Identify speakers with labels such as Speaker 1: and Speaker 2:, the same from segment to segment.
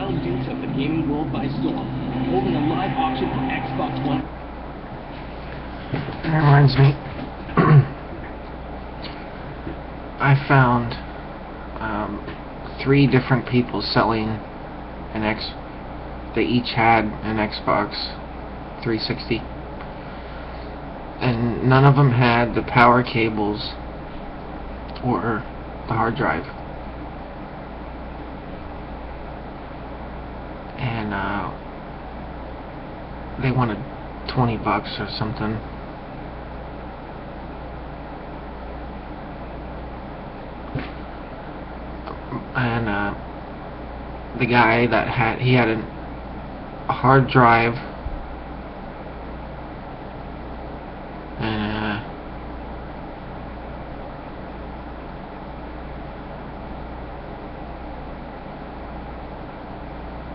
Speaker 1: Wild Dude took the gaming world by storm, holding a live auction for Xbox One.
Speaker 2: That reminds me. I found 3 different people selling an they each had an Xbox 360, and none of them had the power cables or the hard drive. And they wanted $20 or something. And the guy that had a hard drive and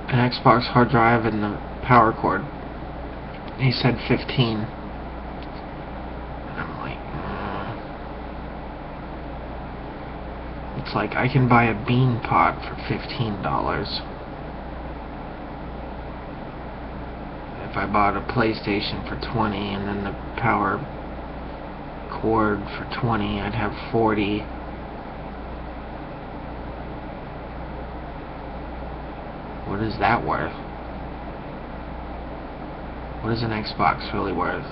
Speaker 2: an Xbox hard drive and the power cord. He said 15. And I'm like, it's like I can buy a bean pot for $15. If I bought a PlayStation for 20 and then the power cord for 20, I'd have 40. What is that worth? What is an Xbox really worth?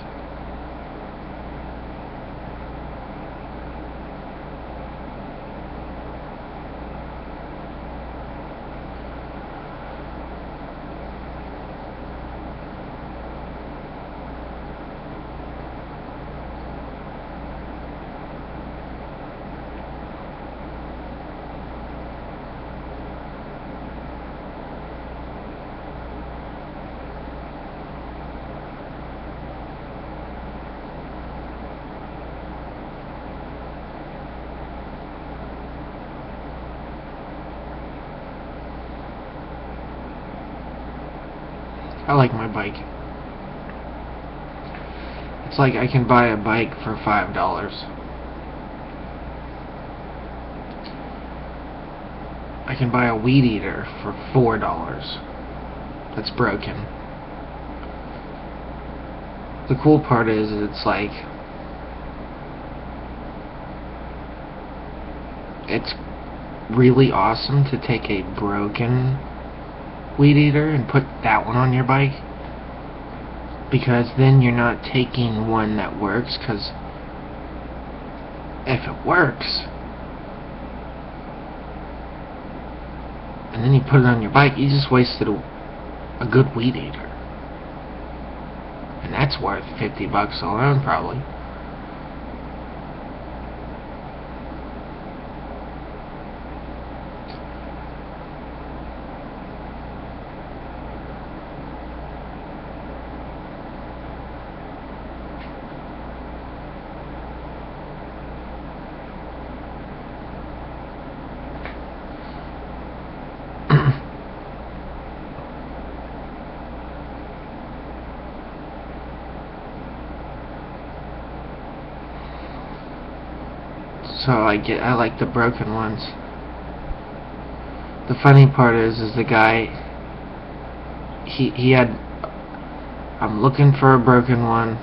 Speaker 2: I like my bike. It's like I can buy a bike for $5. I can buy a weed eater for $4. That's broken. The cool part is it's like it's really awesome to take a broken weed eater and put that one on your bike, because then you're not taking one that works, because if it works and then you put it on your bike, you just wasted a good weed eater, and that's worth $50 alone probably. So I like the broken ones. The funny part is the guy, he had, I'm looking for a broken one,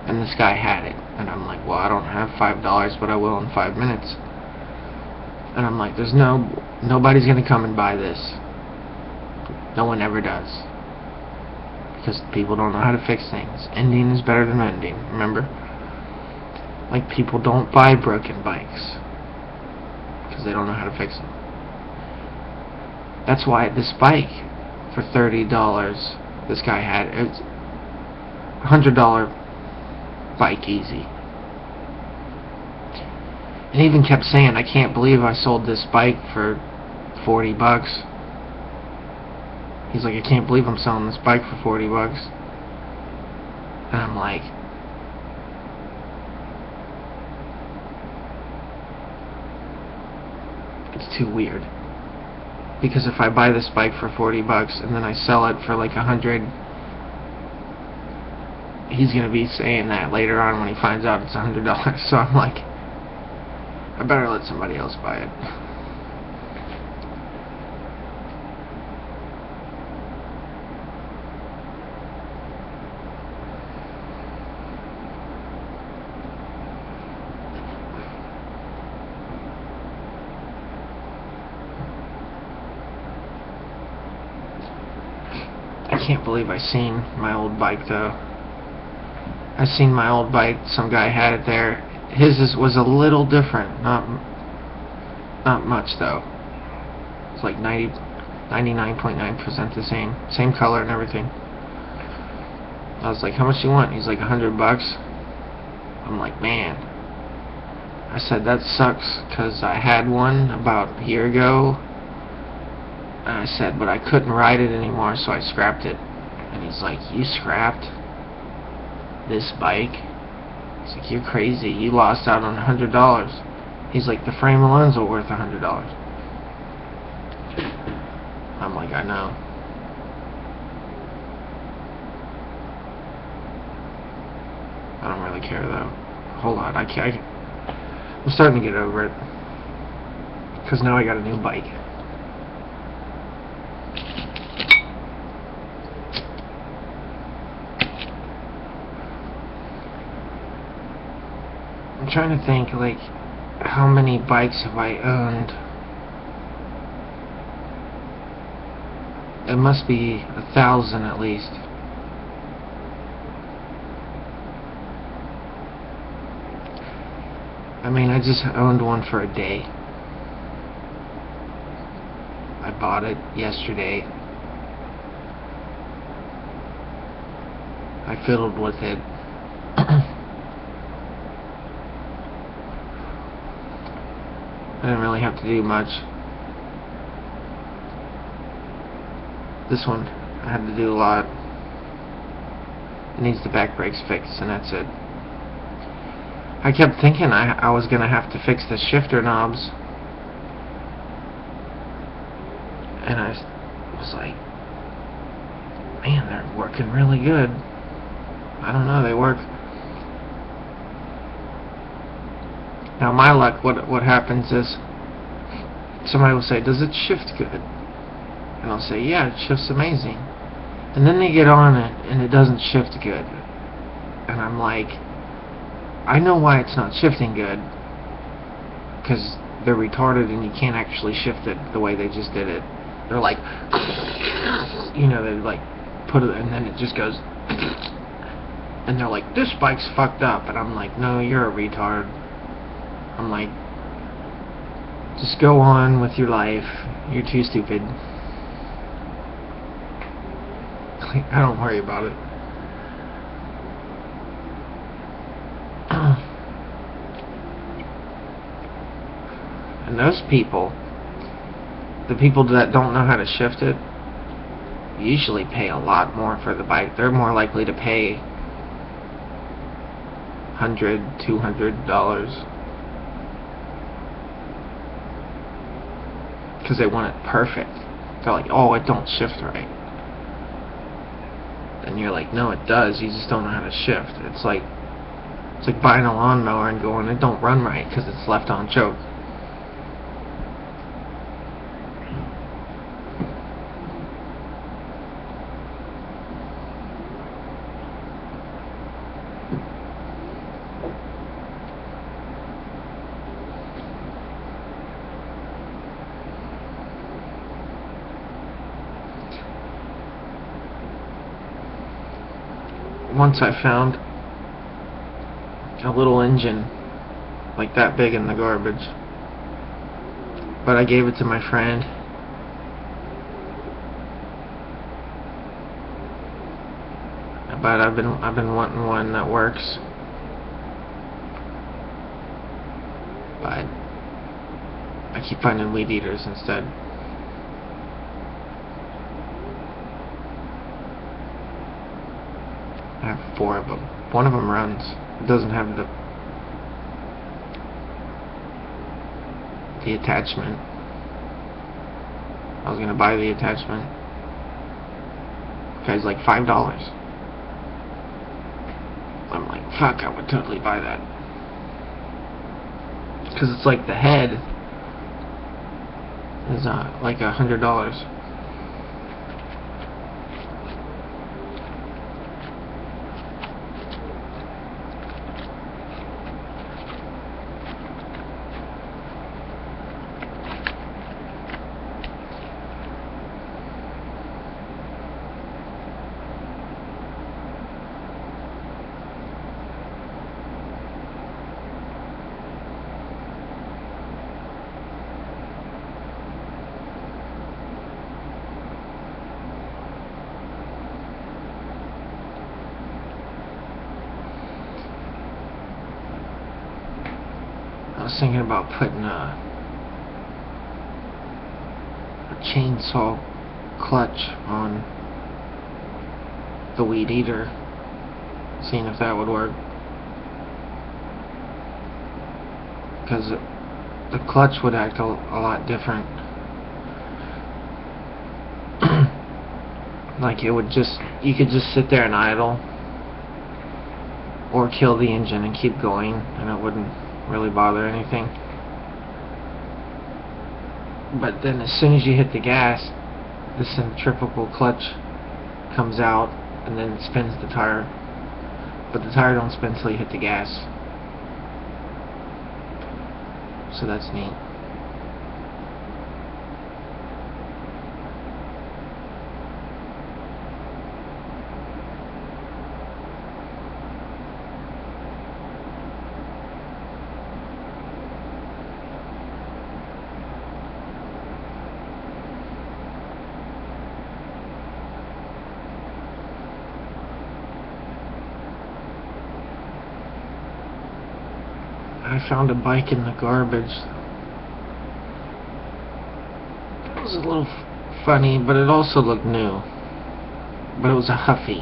Speaker 2: and this guy had it, and I'm like, well, I don't have $5, but I will in 5 minutes. And I'm like, nobody's gonna come and buy this. No one ever does, because people don't know how to fix things. Ending is better than mending, remember? Like, people don't buy broken bikes because they don't know how to fix them. That's why this bike for $30 this guy had, it's a $100 bike easy. And he even kept saying, I can't believe I sold this bike for $40. He's like, I can't believe I'm selling this bike for $40. And I'm like, it's too weird. Because if I buy this bike for $40 and then I sell it for like $100, he's gonna be saying that later on when he finds out it's $100. So I'm like, I better let somebody else buy it. I can't believe I seen my old bike though. I seen my old bike. Some guy had it there. Was a little different. Not much though. It's like 99.9% the same. Same color and everything. I was like, how much do you want? He's like, $100. I'm like, man. I said, that sucks, because I had one about a year ago. And I said, but I couldn't ride it anymore, so I scrapped it. And he's like, you scrapped this bike? He's like, you're crazy. You lost out on $100. He's like, the frame alone's worth $100. I'm like, I know. I don't really care though. Hold on, I'm starting to get over it. Because now I got a new bike. I'm trying to think, like, how many bikes have I owned? It must be 1,000 at least. I mean, I just owned one for a day. I bought it yesterday. I fiddled with it. I didn't really have to do much. This one, I had to do a lot. It needs the back brakes fixed, and that's it. I kept thinking I was going to have to fix the shifter knobs. And I was like, man, they're working really good. I don't know, they work. Now my luck, what happens is, somebody will say, does it shift good? And I'll say, yeah, it shifts amazing. And then they get on it, and it doesn't shift good. And I'm like, I know why it's not shifting good. Because they're retarded and you can't actually shift it the way they just did it. They're like, you know, they like put it, and then it just goes, and they're like, this bike's fucked up. And I'm like, no, you're a retard. I'm like, just go on with your life. You're too stupid. I don't worry about it. And those people, the people that don't know how to shift it, usually pay a lot more for the bike. They're more likely to pay $100, $200 because they want it perfect. They're like, oh, it don't shift right. And you're like, no, it does. You just don't know how to shift. It's like buying a lawnmower and going, it don't run right because it's left on choke. Once I found a little engine like that big in the garbage, but I gave it to my friend. But I've been wanting one that works, but I keep finding weed eaters instead. I have 4 of them. One of them runs. It doesn't have the attachment. I was gonna buy the attachment. The guy's like $5. I'm like, fuck, I would totally buy that. Because it's like the head is like $100. was thinking about putting a chainsaw clutch on the weed eater, seeing if that would work, because the clutch would act a lot different. Like it would just, you could just sit there and idle or kill the engine and keep going, and it wouldn't really bother anything. But then as soon as you hit the gas, the centrifugal clutch comes out and then it spins the tire, but the tire don't spin until you hit the gas. So that's neat. I found a bike in the garbage. It was a little funny, but it also looked new. But it was a Huffy.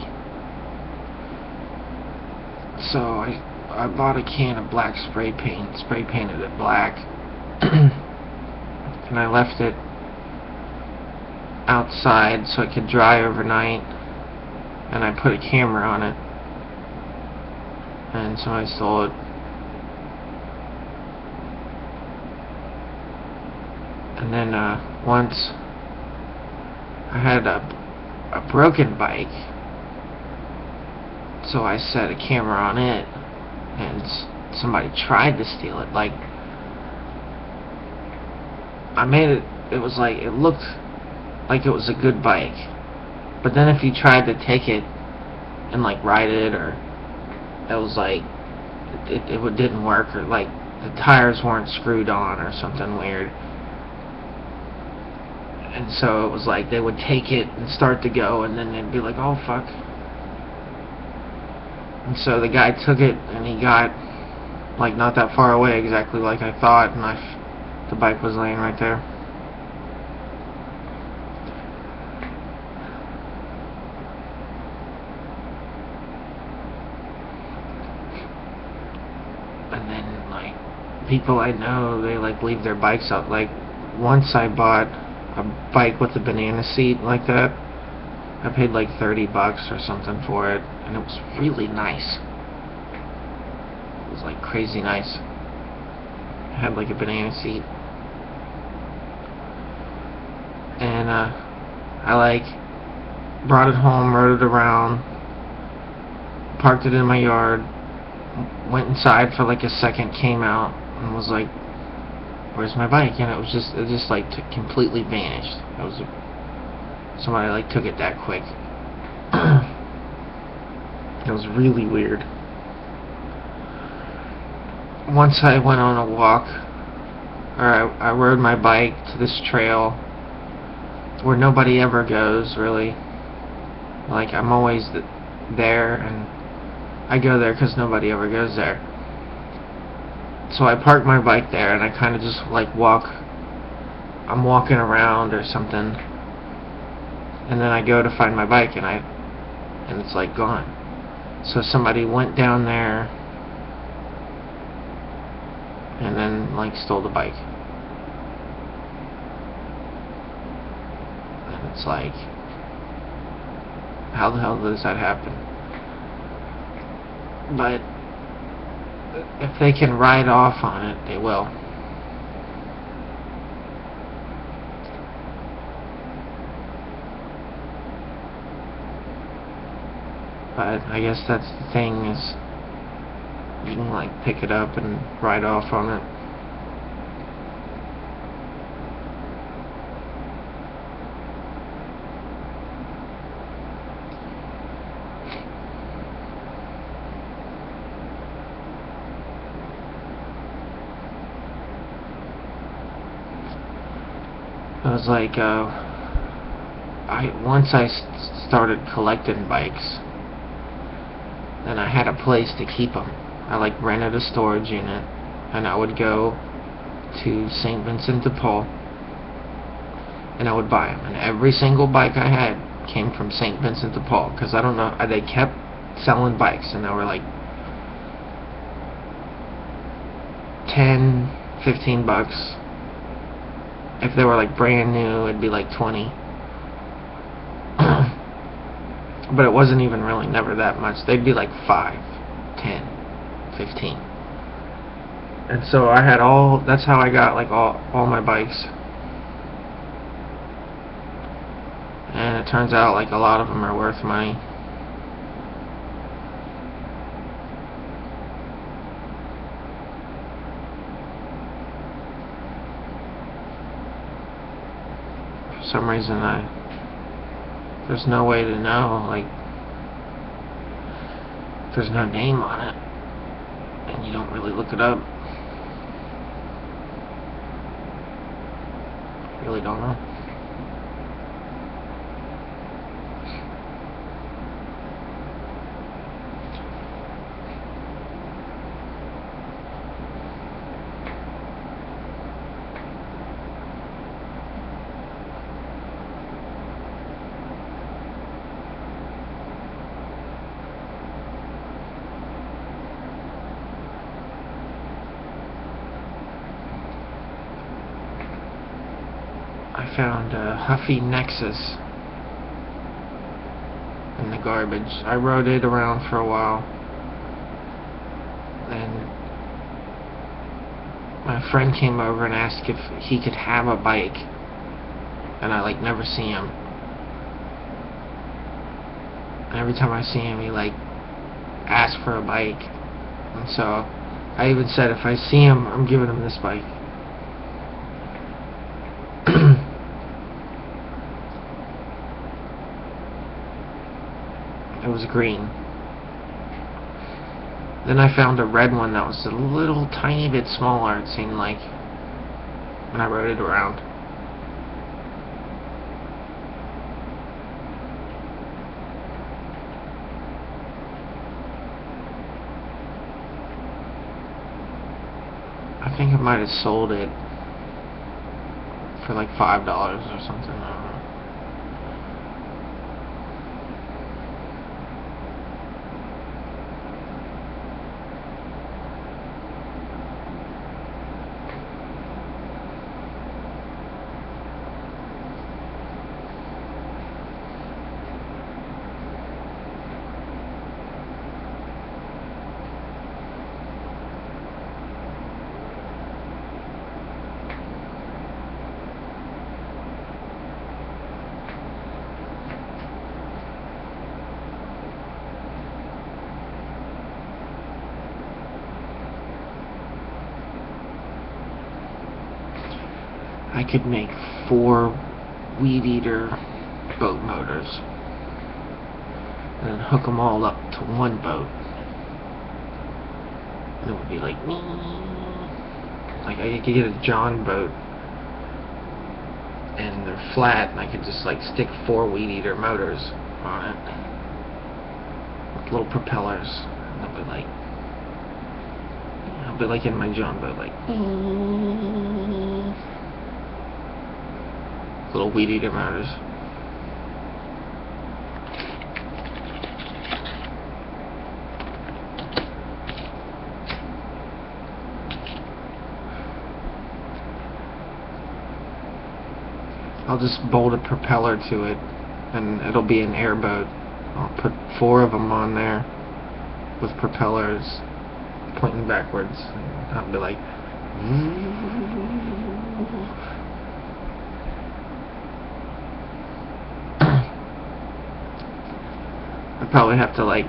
Speaker 2: So I bought a can of black spray paint, spray painted it black, and I left it outside so it could dry overnight, and I put a camera on it, and somebody stole it. And then once I had a broken bike, so I set a camera on it, and somebody tried to steal it. Like, I made it, it was like, it looked like it was a good bike, but then if you tried to take it and like ride it, or it was like it didn't work, or like the tires weren't screwed on or something weird. And so it was like they would take it and start to go, and then they'd be like, oh fuck. And so the guy took it, and he got like not that far away, exactly like I thought, and the bike was laying right there. And then like people I know, they like leave their bikes out. Like once I bought a bike with a banana seat like that. I paid like $30 or something for it, and it was really nice. It was like crazy nice. It had like a banana seat, and I like brought it home, rode it around, parked it in my yard, went inside for like a second, came out, and was like, where's my bike? And it just like completely vanished. It was somebody like took it that quick. It was really weird. Once I went on a walk, or I rode my bike to this trail where nobody ever goes, really. Like, I'm always there, and I go there because nobody ever goes there. So I parked my bike there, and I kind of just like I'm walking around or something, and then I go to find my bike, and it's like gone. So somebody went down there and then like stole the bike. And it's like, how the hell does that happen? But if they can ride off on it, they will. But I guess that's the thing, is you can like pick it up and ride off on it. It was like, once I started collecting bikes, then I had a place to keep them. I like rented a storage unit, and I would go to St. Vincent de Paul, and I would buy them. And every single bike I had came from St. Vincent de Paul, because I don't know, they kept selling bikes, and they were like 10, 15 bucks. If they were like brand new, it'd be like 20. But it wasn't even really never that much. They'd be like 5, 10, 15. And so I had that's how I got like all my bikes. And it turns out like a lot of them are worth money. For some reason there's no way to know, like, there's no name on it, and you don't really look it up. Really don't know. I found a Huffy Nexus in the garbage. I rode it around for a while, and my friend came over and asked if he could have a bike, and I like never see him. And every time I see him, he like asks for a bike, and so I even said, if I see him, I'm giving him this bike. It was green. Then I found a red one that was a little tiny bit smaller, it seemed like, and I rode it around. I think I might have sold it for like $5 or something. I don't know. I could make 4 Weed Eater boat motors and then hook them all up to one boat, and it would be like I could get a John boat, and they're flat, and I could just like stick 4 Weed Eater motors on it with little propellers, and I'll be like in my John boat, like little Weed Eater motors. I'll just bolt a propeller to it, and it'll be an airboat. I'll put 4 of them on there with propellers pointing backwards, and I'll be like I'd probably have to like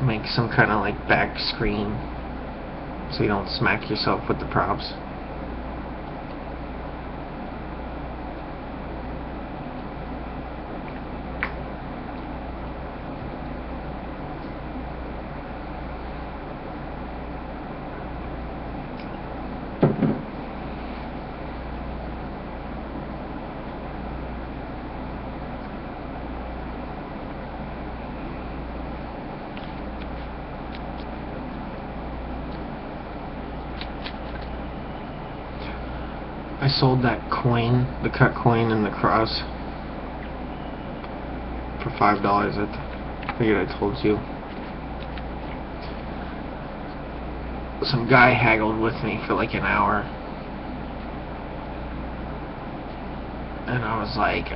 Speaker 2: make some kind of like back screen so you don't smack yourself with the props. I sold that coin, the cut coin and the cross, for $5. I figured I told you. Some guy haggled with me for like an hour, and I was like,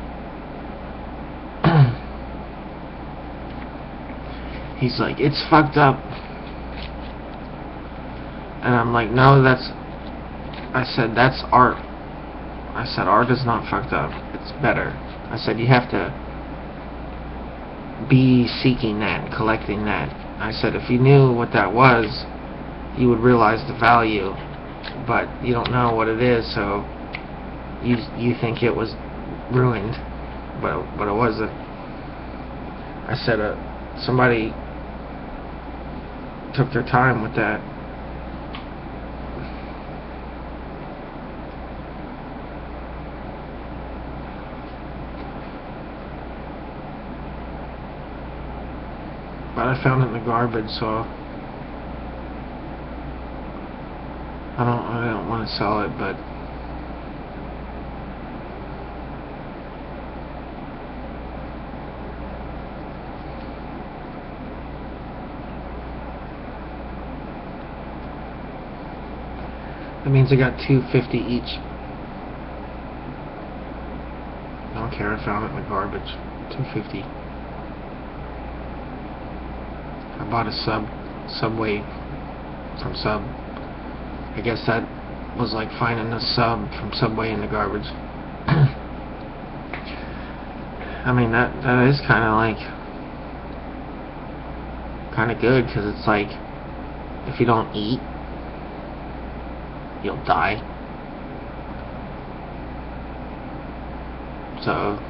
Speaker 2: he's like, it's fucked up, and I'm like, no, I said, that's art. I said, art is not fucked up, it's better. I said, you have to be seeking that, collecting that. I said, if you knew what that was, you would realize the value, but you don't know what it is, so you think it was ruined, but it wasn't. I said, somebody took their time with that. But I found it in the garbage, so I don't want to sell it, but that means I got $2.50 each. I don't care, I found it in the garbage. $2.50. I bought a Subway from Sub. I guess that was like finding a sub from Subway in the garbage. I mean, that is kind of good, because it's like, if you don't eat, you'll die. So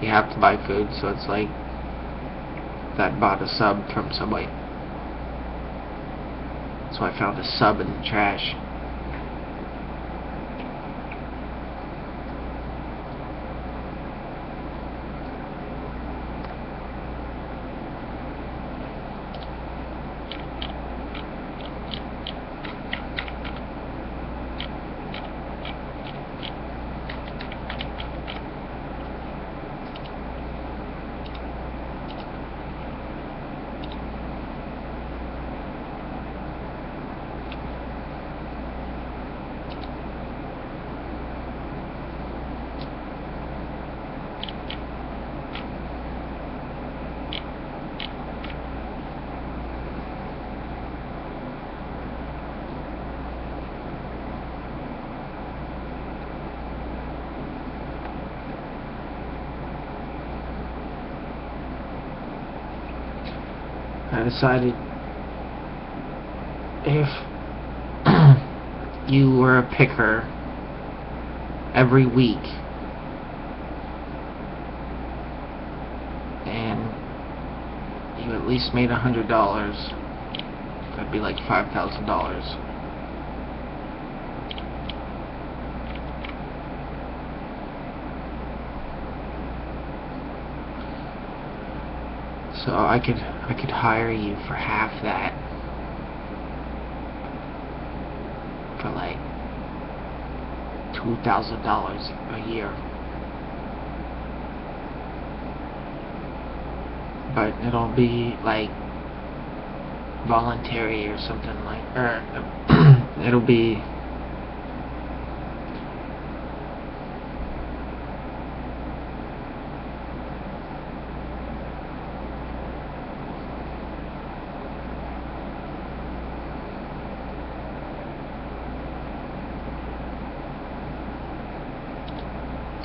Speaker 2: you have to buy food, so it's like, that bought a sub from Subway. So I found a sub in the trash. I decided, if you were a picker every week and you at least made $100, that'd be like $5,000. So I could hire you for half that, for like $2,000 a year. But it'll be like voluntary or something like, or it'll be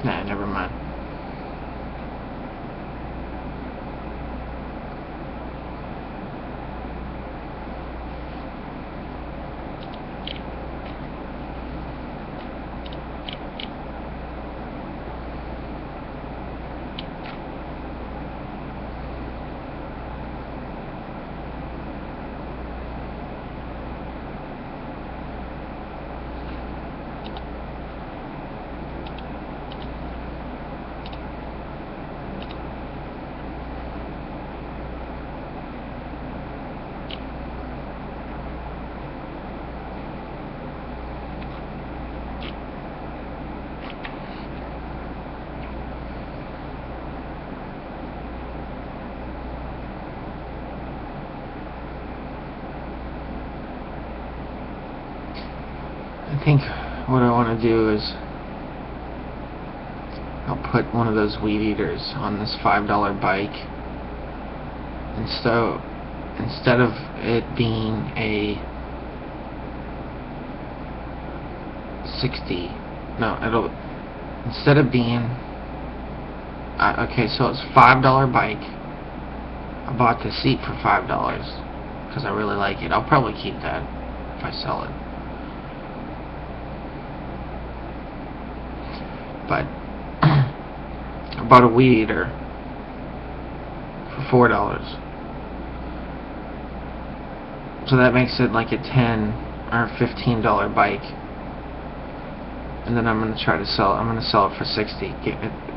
Speaker 2: nah, never mind. I think what I want to do is I'll put one of those weed eaters on this $5 bike, and so instead of it being a 60, no, it'll, instead of being okay, so it's $5 bike. I bought the seat for $5 because I really like it. I'll probably keep that if I sell it. But I bought a weed eater for $4. So that makes it like a $10 or $15 bike. And then I'm gonna try to sell. I'm gonna sell it for 60.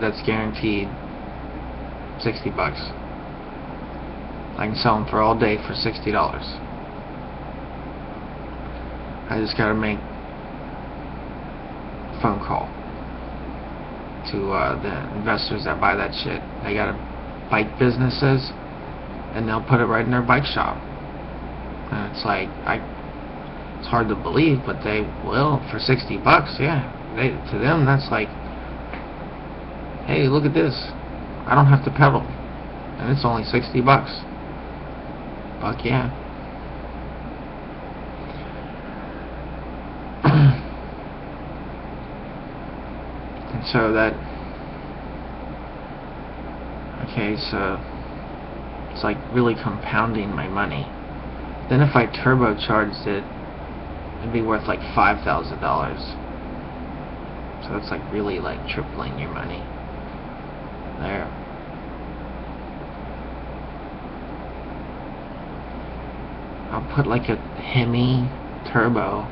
Speaker 2: That's guaranteed. $60. I can sell them for all day for $60. I just gotta make a phone call to the investors that buy that shit. They got bike businesses, and they'll put it right in their bike shop. And it's like, it's hard to believe, but they will for $60. Yeah, to them that's like, hey, look at this. I don't have to pedal, and it's only $60. Fuck yeah. And so that, okay, so it's like really compounding my money. Then if I turbocharged it, it'd be worth like $5,000. So it's like really like tripling your money. There. I'll put like a Hemi turbo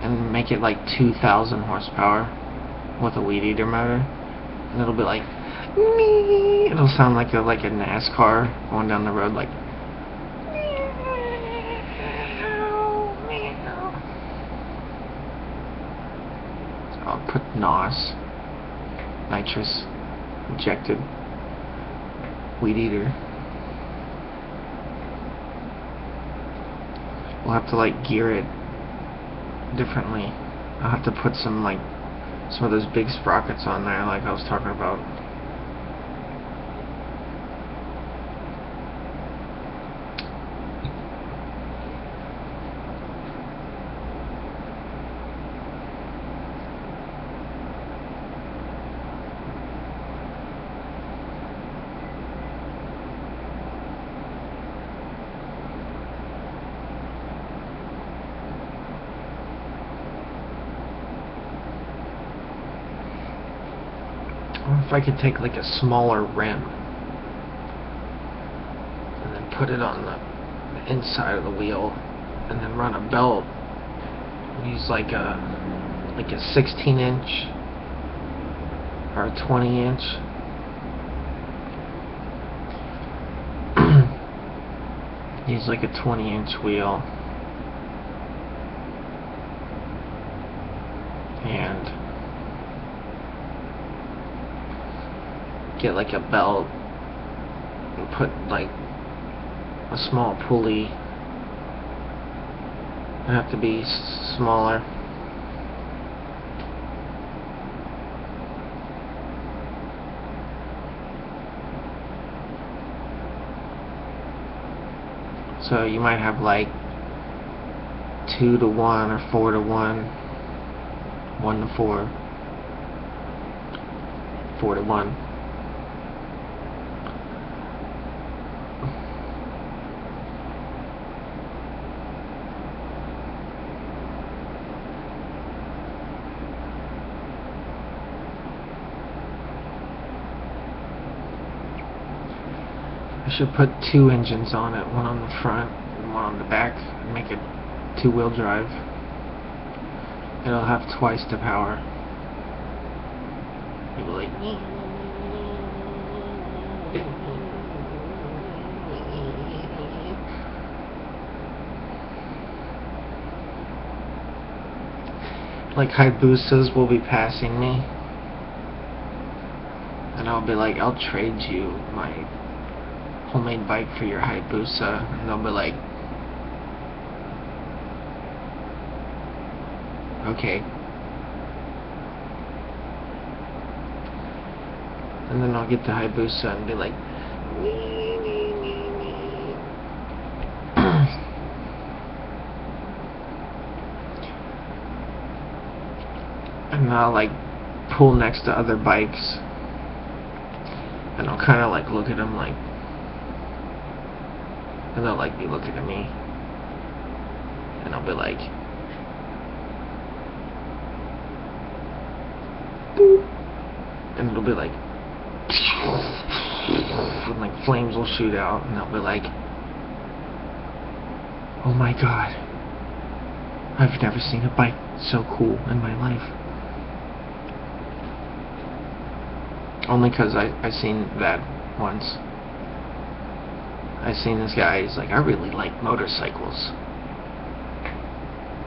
Speaker 2: and make it like 2,000 horsepower with a weed eater motor, and it'll be like, it'll sound like a NASCAR going down the road, like. So I'll put NOS, nitrous injected weed eater. We'll have to like gear it differently. I'll have to put some of those big sprockets on there like I was talking about. If I could take like a smaller rim and then put it on the inside of the wheel, and then run a belt, use like a 16-inch or a 20-inch. Use like a 20-inch wheel and get like a belt and put like a small pulley. It'd have to be smaller. So you might have like 2 to 1 or 4 to 1, 1 to 4, 4 to 1. I should put 2 engines on it, one on the front and one on the back, and make it 2-wheel drive. It'll have twice the power. People like Hayabusas will be passing me, and I'll be like, I'll trade you my homemade bike for your Hayabusa, and they'll be like, okay. And then I'll get the Hayabusa and be like, and I'll like pull next to other bikes, and I'll kind of like look at them like, and they'll like be looking at me, and I'll be like, and it'll be like, and like flames will shoot out, and they'll be like, oh my god, I've never seen a bike so cool in my life. Only because I seen that once. I seen this guy, he's like, I really like motorcycles,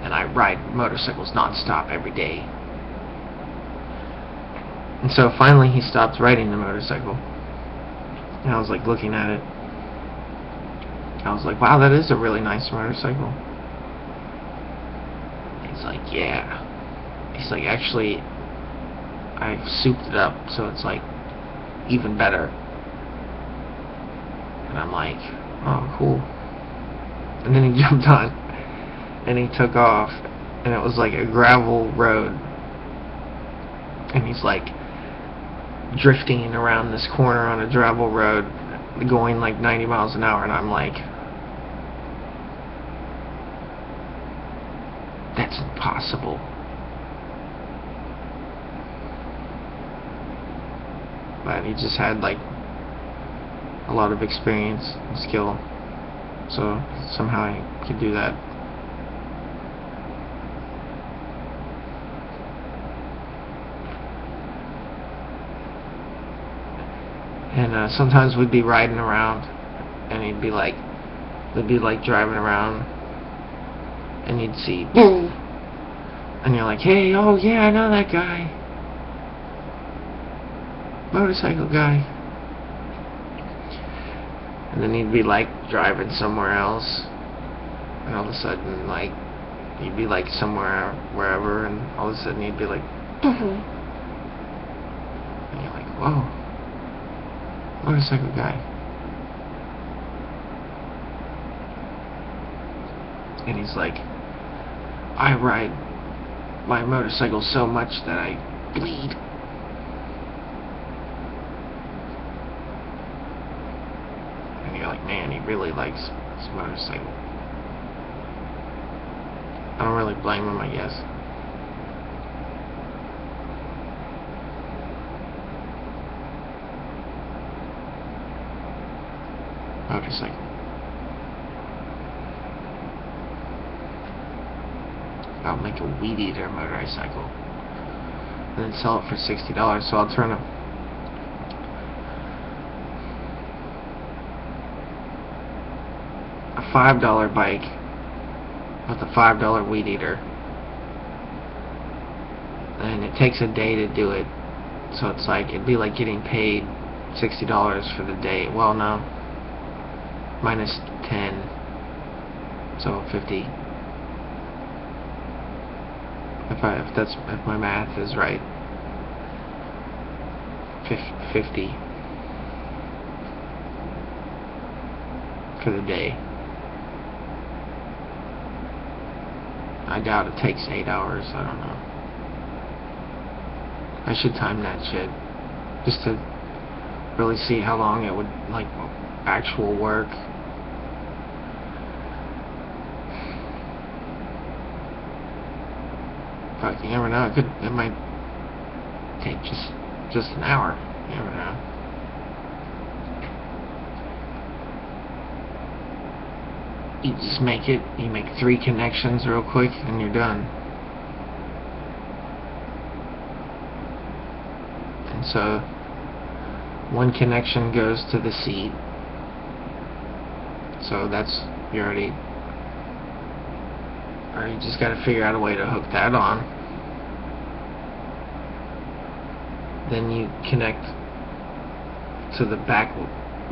Speaker 2: and I ride motorcycles non-stop every day. And so finally he stopped riding the motorcycle, and I was like looking at it. I was like, wow, that is a really nice motorcycle. He's like, yeah. He's like, actually, I've souped it up so it's like even better. And I'm like, oh, cool. And then he jumped on and he took off, and it was like a gravel road, and he's like drifting around this corner on a gravel road going like 90 miles an hour, and I'm like, that's impossible. But he just had like a lot of experience and skill, so somehow he could do that. And sometimes we'd be riding around, and he'd be like, they'd be like driving around, and you'd see, boom, and you're like, hey, oh yeah, I know that guy, motorcycle guy. And then he'd be like driving somewhere else, and all of a sudden, like, he'd be like somewhere, wherever, and all of a sudden he'd be like, and you're like, whoa, motorcycle guy. And he's like, I ride my motorcycle so much that I bleed. And you're like, man, he really likes his motorcycle. I don't really blame him, I guess. Motorcycle. I'll make a weed eater motorcycle and then sell it for $60. So I'll turn a $5 bike with a $5 weed eater, and it takes a day to do it. So it's like, it'd be like getting paid $60 for the day. Well, no, minus 10, so 50. If my math is right, 50 for the day. I doubt it takes 8 hours. I don't know. I should time that shit just to really see how long it would, like, actual work. But you never know. It might take just an hour. You never know. You just make it. You make 3 connections real quick, and you're done. And so, 1 connection goes to the seat. So that's, you already. Or you just gotta figure out a way to hook that on. Then you connect to the back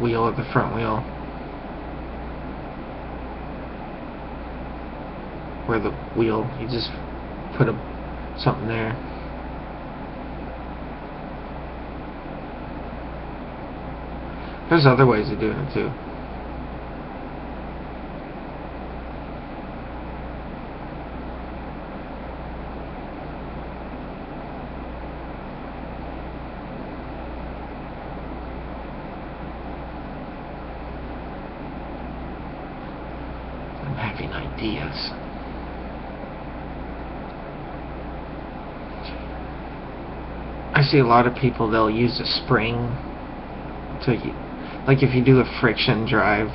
Speaker 2: wheel or the front wheel, where the wheel, you just put a something there. There's other ways of doing it too. I'm having ideas. I see a lot of people, they'll use a spring to, like if you do a friction drive,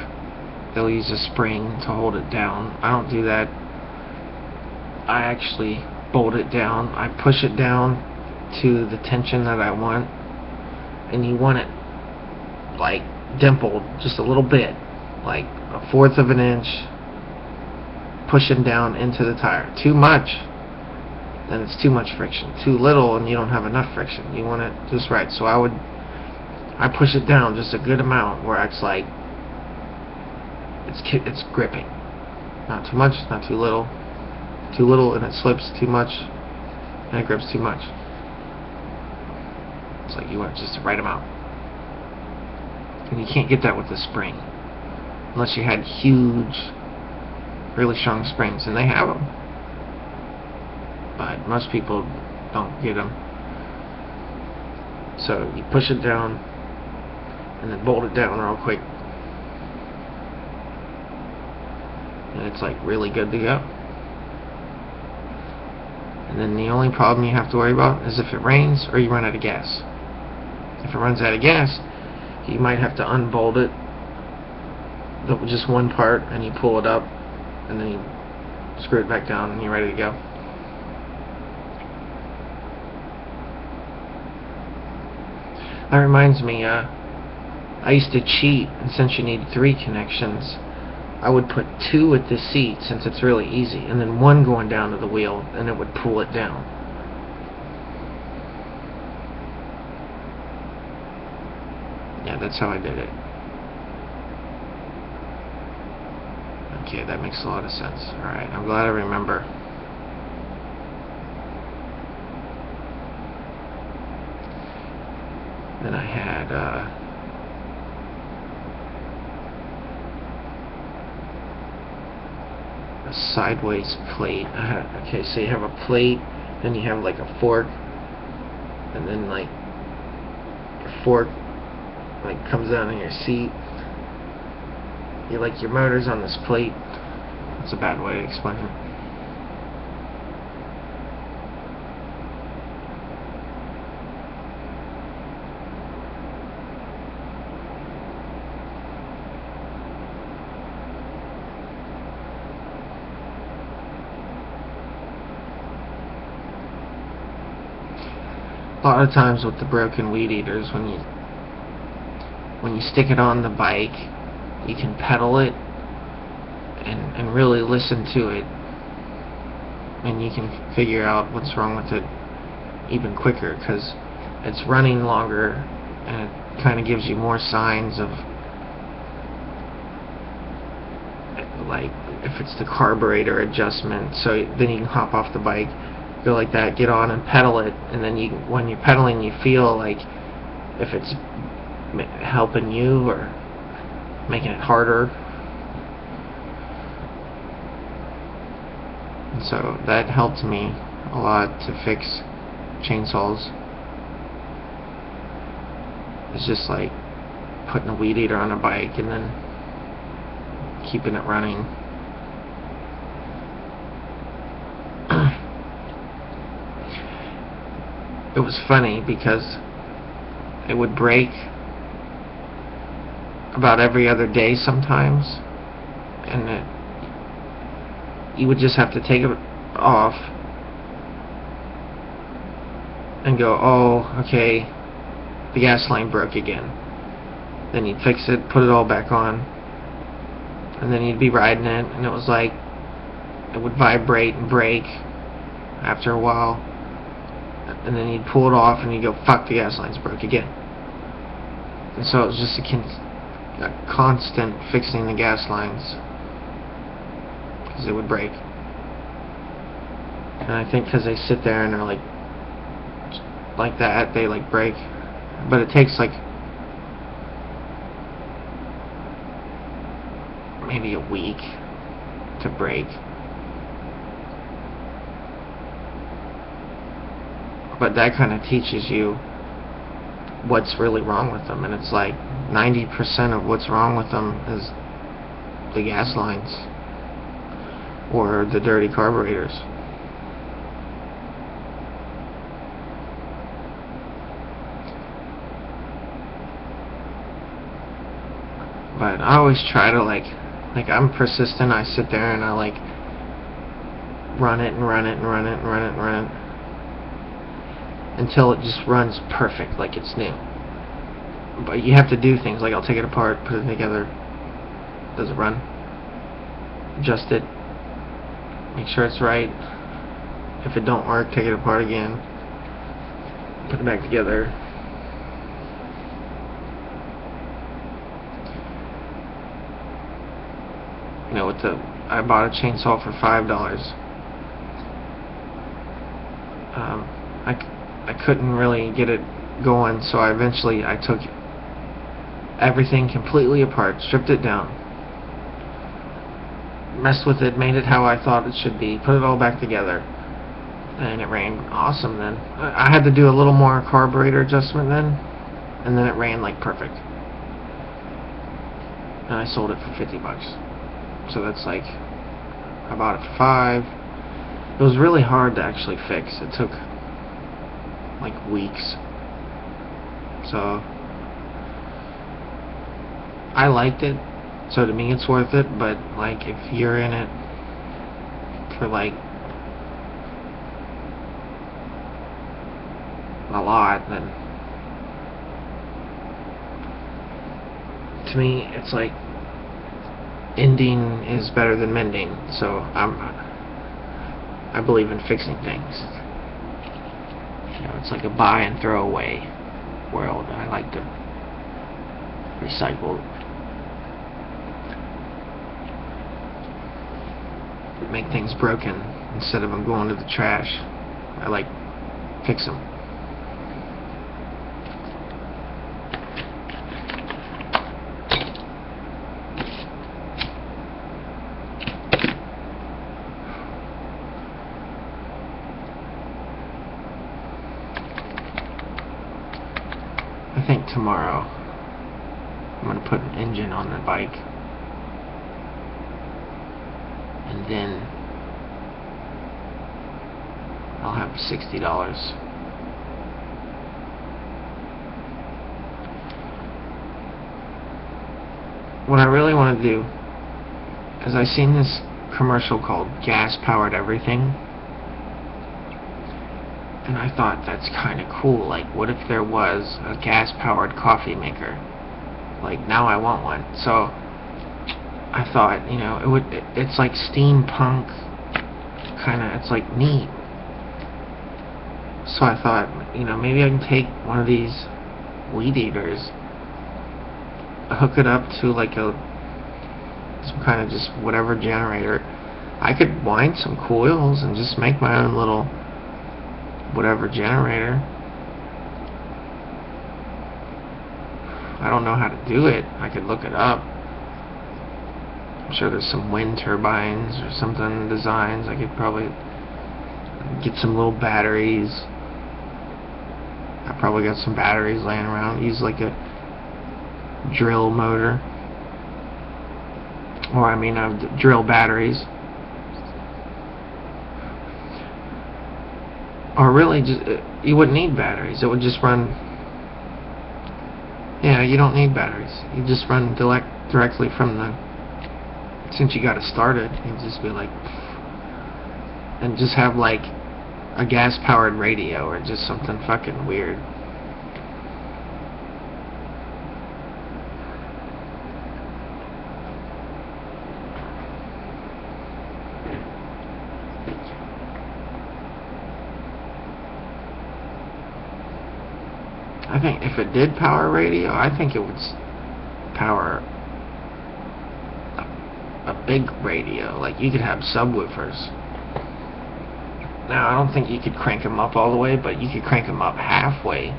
Speaker 2: they'll use a spring to hold it down. I don't do that. I actually bolt it down. I push it down to the tension that I want, and you want it like dimpled just a little bit, like 1/4 of an inch, pushing down into the tire. Too much, then it's too much friction. Too little, and you don't have enough friction. You want it just right. So I push it down just a good amount where it's like it's gripping. Not too much, not too little. Too little and it slips. Too much and it grips too much. It's like you want just the right amount. And you can't get that with a spring unless you had huge, really strong springs, and they have them. But most people don't get them. So you push it down and then bolt it down real quick, and it's like really good to go. And then the only problem you have to worry about is if it rains or you run out of gas. If it runs out of gas, you might have to unbolt it, just one part, and you pull it up, and then you screw it back down, and you're ready to go. That reminds me, I used to cheat, and since you need 3 connections, I would put 2 at the seat since it's really easy, and then 1 going down to the wheel, and it would pull it down. Yeah, that's how I did it. Okay, that makes a lot of sense. Alright, I'm glad I remember. Then I had a sideways plate. Okay, so you have a plate, then you have like a fork, and then like your fork like comes down on your seat. You like your motor's on this plate. That's a bad way to explain it. A lot of times with the broken weed eaters, when you stick it on the bike, you can pedal it and really listen to it, and you can figure out what's wrong with it even quicker, because it's running longer and it kind of gives you more signs of, like, if it's the carburetor adjustment. So then you can hop off the bike, go like that, get on and pedal it, and then when you're pedaling, you feel like if it's helping you or making it harder. And so that helped me a lot to fix chainsaws. It's just like putting a weed eater on a bike and then keeping it running. It was funny because it would break about every other day sometimes, and you would just have to take it off and go, oh, okay, the gas line broke again. Then you'd fix it, put it all back on, and then you'd be riding it, and it was like it would vibrate and break after a while, and then you'd pull it off and you'd go, fuck, the gas line's broke again. And so it was just a constant fixing the gas lines because it would break. And I think because they sit there and they're like that, they like break. But it takes like maybe a week to break. But that kind of teaches you what's really wrong with them, and it's like 90% of what's wrong with them is the gas lines or the dirty carburetors. But I always try to like I'm persistent. I sit there and I like run it and run it and run it and run it and run it until it just runs perfect, like it's new. But you have to do things like I'll take it apart, put it together. Does it run? Adjust it. Make sure it's right. If it don't work, take it apart again. Put it back together. You know, I bought a chainsaw for $5. I couldn't really get it going, so I took everything completely apart, stripped it down, messed with it, made it how I thought it should be, put it all back together, and it ran awesome then. I had to do a little more carburetor adjustment then, and then it ran like perfect. And I sold it for $50. So that's like, I bought it for $5. It was really hard to actually fix. It took like weeks. So I liked it, so to me it's worth it. But like if you're in it for like a lot, then to me it's like ending is better than mending. So I believe in fixing things. You know, it's like a buy and throw away world. I like to recycle, make things broken instead of them going to the trash. I like fix them. I think tomorrow I'm going to put an engine on the bike, and then I'll have $60. What I really want to do is I've seen this commercial called Gas Powered Everything, and I thought that's kind of cool. Like, what if there was a gas-powered coffee maker? Like, now I want one. So I thought, you know, it's like steampunk, kind of. It's like neat. So I thought, you know, maybe I can take one of these weed eaters, hook it up to like some kind of just whatever generator. I could wind some coils and just make my own little whatever generator. I don't know how to do it. I could look it up. I'm sure there's some wind turbines or something designs. I could probably get some little batteries. I probably got some batteries laying around. Use like a drill motor, or I mean drill batteries. Or really, just you wouldn't need batteries. It would just run. Yeah, you don't need batteries. You just run directly from the. Since you got it started, you just be like, and just have like a gas-powered radio or just something fucking weird. I think if it did power radio, I think it would power a big radio. Like, you could have subwoofers. Now, I don't think you could crank them up all the way, but you could crank them up halfway,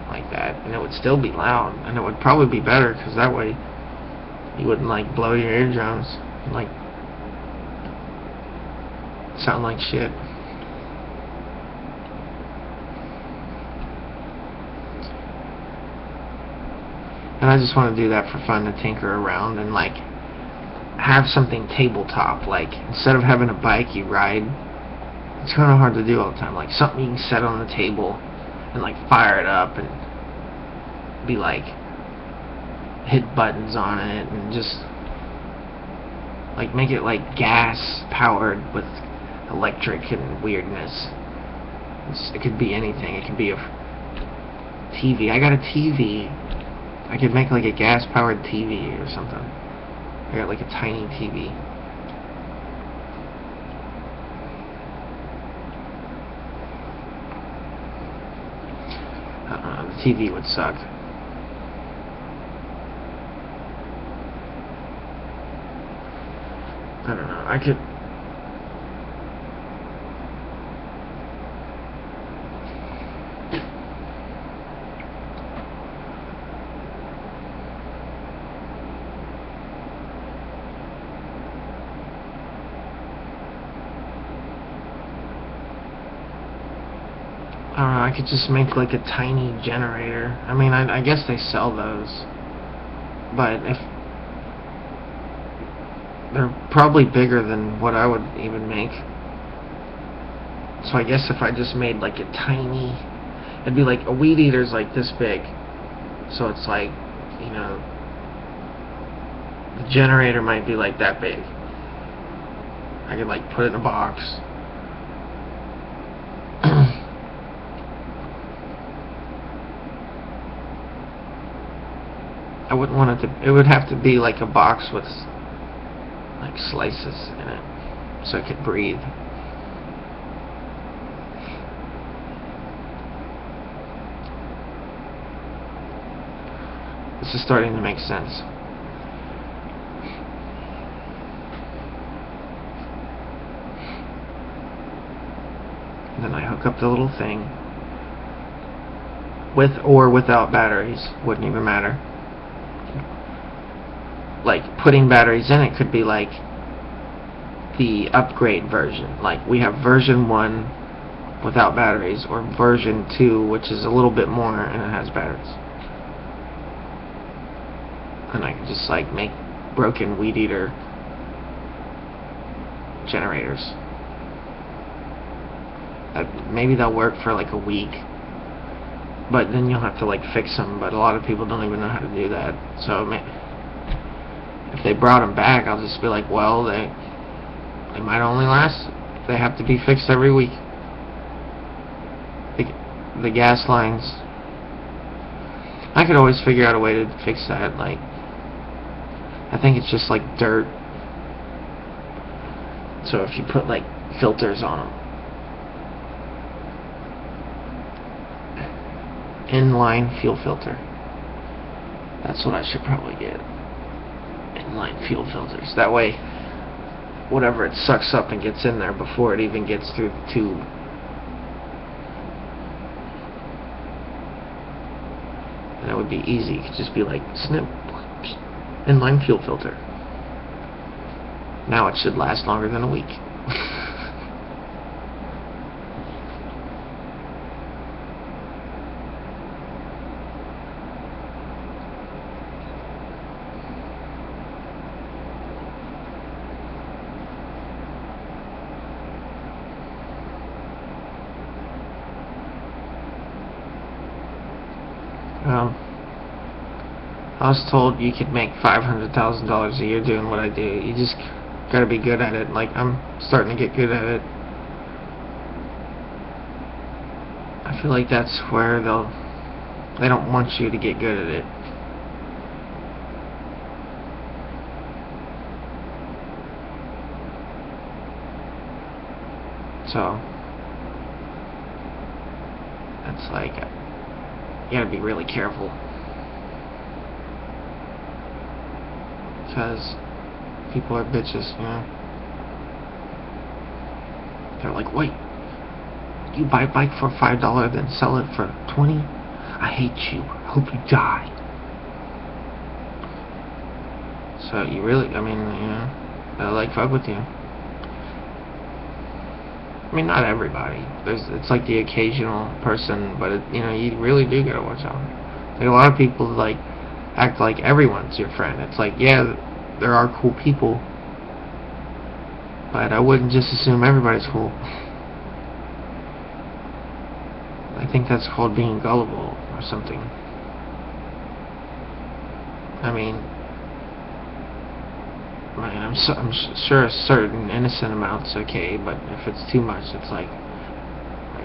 Speaker 2: like that, and it would still be loud, and it would probably be better, because that way you wouldn't, like, blow your eardrums, and, like, sound like shit. And I just want to do that for fun, to tinker around and, like, have something tabletop. Like, instead of having a bike you ride, it's kind of hard to do all the time. Like, something you can set on the table and, like, fire it up and be, like, hit buttons on it and just, like, make it, like, gas powered with electric and weirdness. It could be anything. It could be a TV. I got a TV. I could make, like, a gas-powered TV or something. I got, like, a tiny TV. The TV would suck. I don't know. I could... I don't know, I could just make like a tiny generator. I mean, I guess they sell those. But if... they're probably bigger than what I would even make. So I guess if I just made like a tiny... it'd be like a weed eater's like this big. So it's like, you know... the generator might be like that big. I could like put it in a box. I wouldn't want it to... it would have to be like a box with like slices in it, so it could breathe. This is starting to make sense. And then I hook up the little thing. With or without batteries, wouldn't even matter. Like, putting batteries in it could be like the upgrade version. Like, we have version 1 without batteries, or version 2, which is a little bit more and it has batteries. And I can just like make broken weed eater generators. Maybe they'll work for like a week, but then you'll have to like fix them. But a lot of people don't even know how to do that. So if they brought them back, I'll just be like, well, they might only last. They have to be fixed every week. The gas lines. I could always figure out a way to fix that. Like, I think it's just like dirt. So if you put like filters on them, inline fuel filter. That's what I should probably get. Inline fuel filters. That way, whatever it sucks up and gets in there before it even gets through the tube. And it would be easy. It could just be like snip, inline fuel filter. Now it should last longer than a week. I was told you could make $500,000 a year doing what I do. You just gotta be good at it. Like, I'm starting to get good at it. I feel like that's where they don't want you to get good at it. So that's like, you gotta be really careful, because people are bitches, you know. They're like, wait, you buy a bike for $5, then sell it for 20? I hate you. I hope you die. So you really, I mean, they'll like fuck with you. I mean, not everybody. It's like the occasional person, but you really do gotta watch out. Like, a lot of people like act like everyone's your friend. It's like, yeah, there are cool people, but I wouldn't just assume everybody's cool. I think that's called being gullible or something. I mean, I'm sure a certain innocent amount's okay, but if it's too much, it's like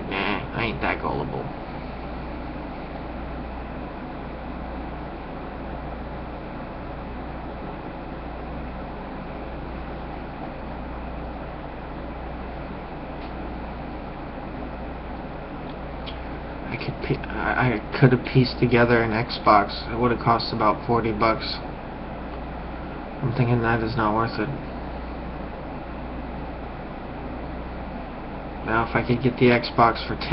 Speaker 2: nah, I ain't that gullible. I could have pieced together an Xbox. It would have cost about $40. I'm thinking that is not worth it. Now if I could get the Xbox for 10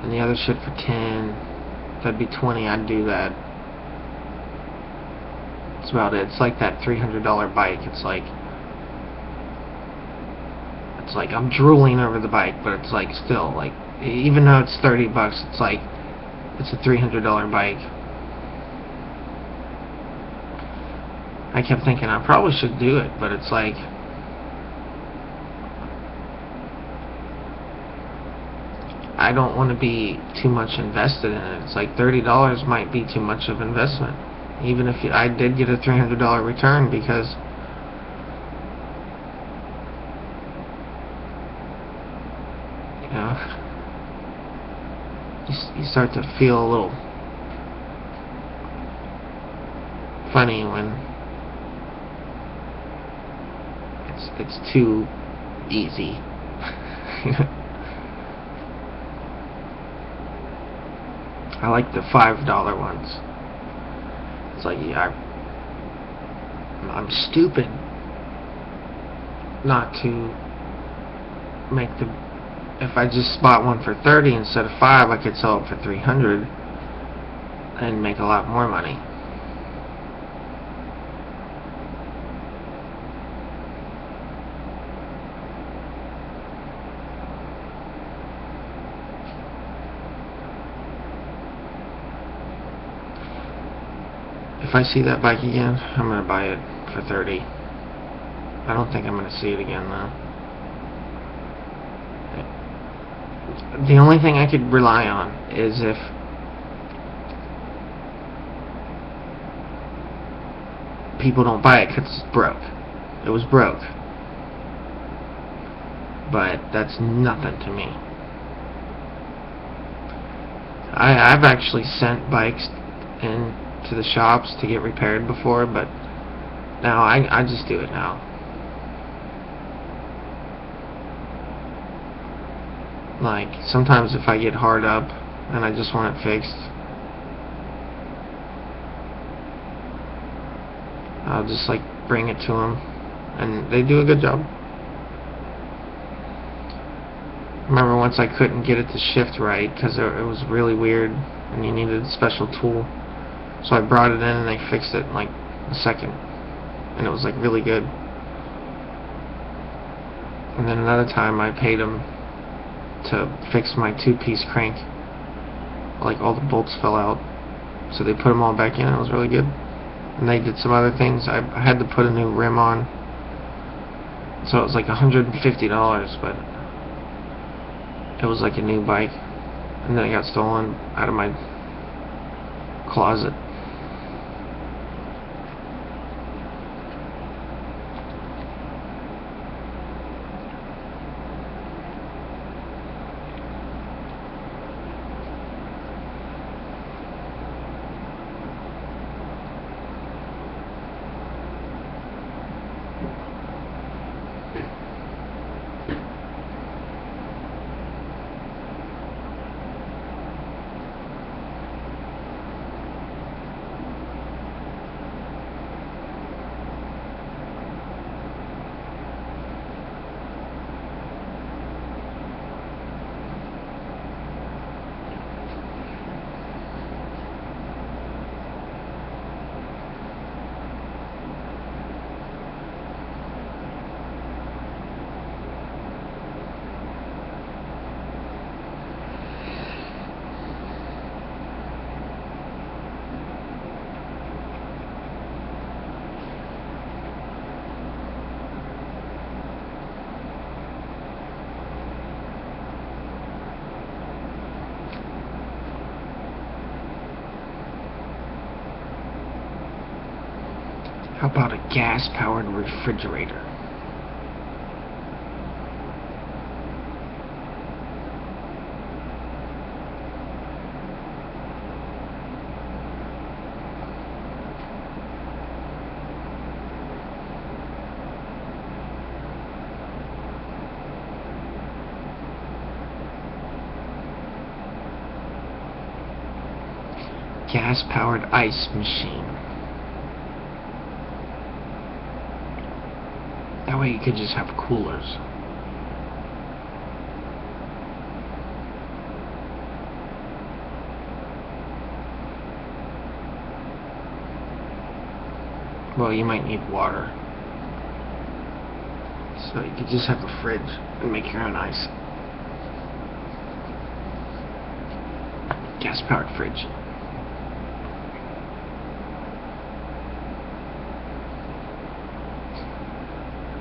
Speaker 2: and the other shit for 10, that'd be 20. I'd do that. That's about it. It's like that $300 bike. It's like I'm drooling over the bike, but it's like still like, even though it's $30, it's like it's a $300 bike. I kept thinking I probably should do it, but it's like I don't want to be too much invested in it. It's like $30 might be too much of investment, even if I did get a $300 return, because you start to feel a little funny when it's too easy. I like the $5 ones. It's like, yeah, I'm stupid not to make the. If I just bought one for 30 instead of 5, I could sell it for 300 and make a lot more money. If I see that bike again, I'm gonna buy it for 30. I don't think I'm gonna see it again though. The only thing I could rely on is if people don't buy it because it's broke. It was broke. But that's nothing to me. I've actually sent bikes in to the shops to get repaired before, but now I just do it now. Like, sometimes if I get hard up and I just want it fixed, I'll just like bring it to them, and they do a good job. I remember once I couldn't get it to shift right because it was really weird and you needed a special tool, so I brought it in and they fixed it in like a second, and it was like really good. And then another time I paid them to fix my 2-piece crank. Like, all the bolts fell out, so they put them all back in. It was really good. And they did some other things. I had to put a new rim on, so it was like $150, but it was like a new bike. And then it got stolen out of my closet. How about a gas-powered refrigerator? Gas-powered ice machine. That way you could just have coolers. Well, you might need water. So you could just have a fridge and make your own ice. Gas-powered fridge.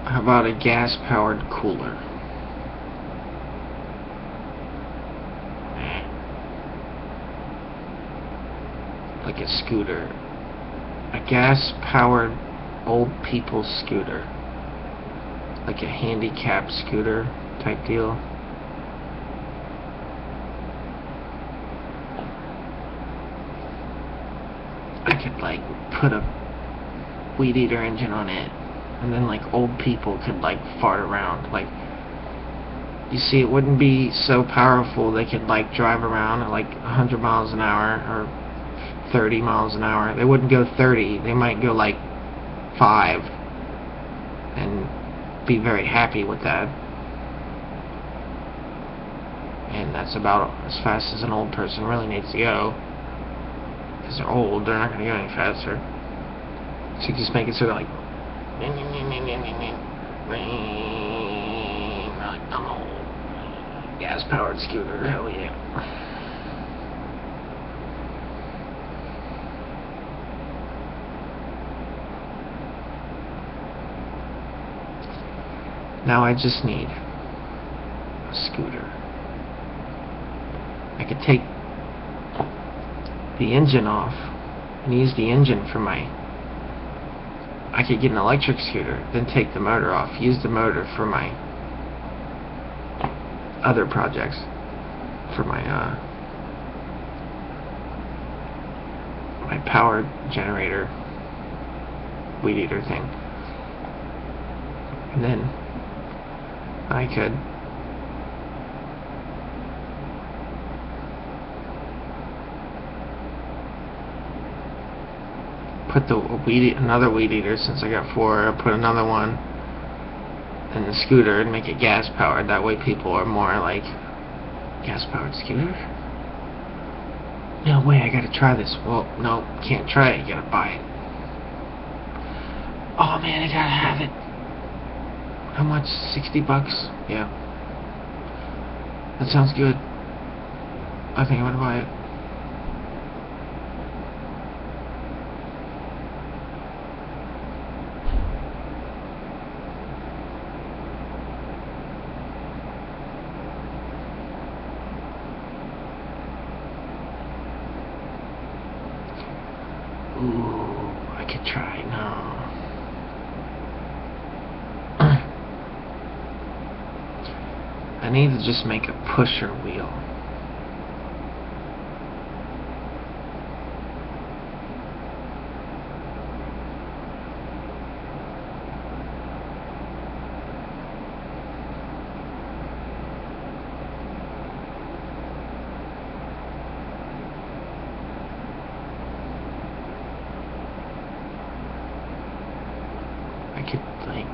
Speaker 2: How about a gas-powered cooler? Like a scooter. A gas-powered old people scooter. Like a handicap scooter type deal. I could like put a weed eater engine on it. And then like old people could like fart around. Like, you see, it wouldn't be so powerful. They could like drive around at like 100 miles an hour or 30 miles an hour. They wouldn't go 30. They might go like 5 and be very happy with that. And that's about as fast as an old person really needs to go. Because they're old, they're not going to go any faster. So you just make it sort of like gas-powered scooter, hell yeah. Now I just need a scooter. I could take the engine off and use the engine for my... I could get an electric scooter, then take the motor off, use the motor for my other projects, for my my power generator weed eater thing. And then I could put another weed eater, since I got 4, I'll put another one in the scooter and make it gas powered. That way people are more like, gas powered scooter? No way, I gotta try this. Well, no, can't try it, you gotta buy it. Oh man, I gotta have it. How much? $60? Yeah. That sounds good. I think I'm gonna buy it. Ooh, I could try. No. I need to just make a pusher wheel. I could like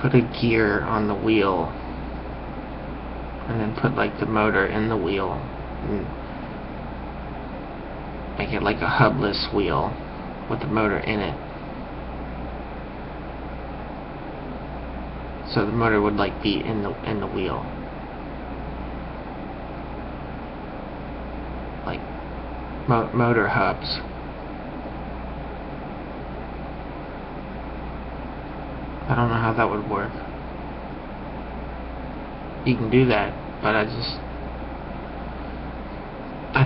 Speaker 2: put a gear on the wheel and then put like the motor in the wheel and make it like a hubless wheel with the motor in it. So the motor would like be in the wheel. Like motor hubs. I don't know how that would work. You can do that, but I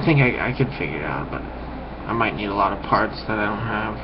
Speaker 2: think I could figure it out, but I might need a lot of parts that I don't have.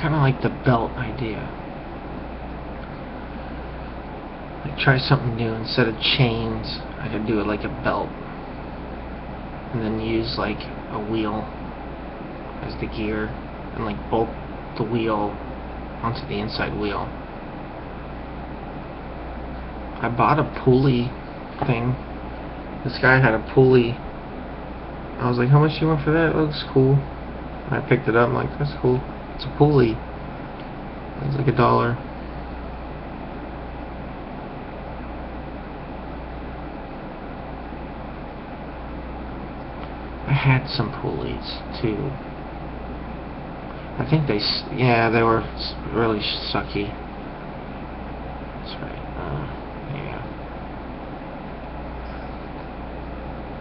Speaker 2: kind of like the belt idea. Like, try something new. Instead of chains, I could do it like a belt. And then use like a wheel as the gear. And like bolt the wheel onto the inside wheel. I bought a pulley thing. This guy had a pulley. I was like, how much do you want for that? It looks cool. And I picked it up. I'm like, that's cool. It's a pulley. It was like $1. I had some pulleys too. I think they were really sucky. That's right. Yeah.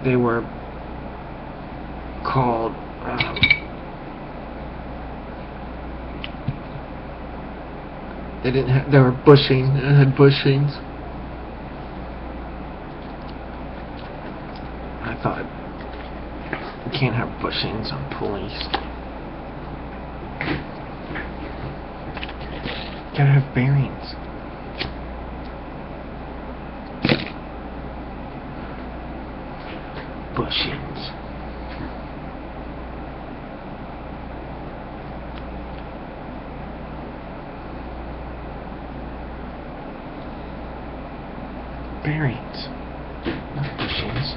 Speaker 2: They were called they were bushing. It had bushings. I thought, you can't have bushings on pulleys. You gotta have bearings. Bushings. Bearings, not bushings.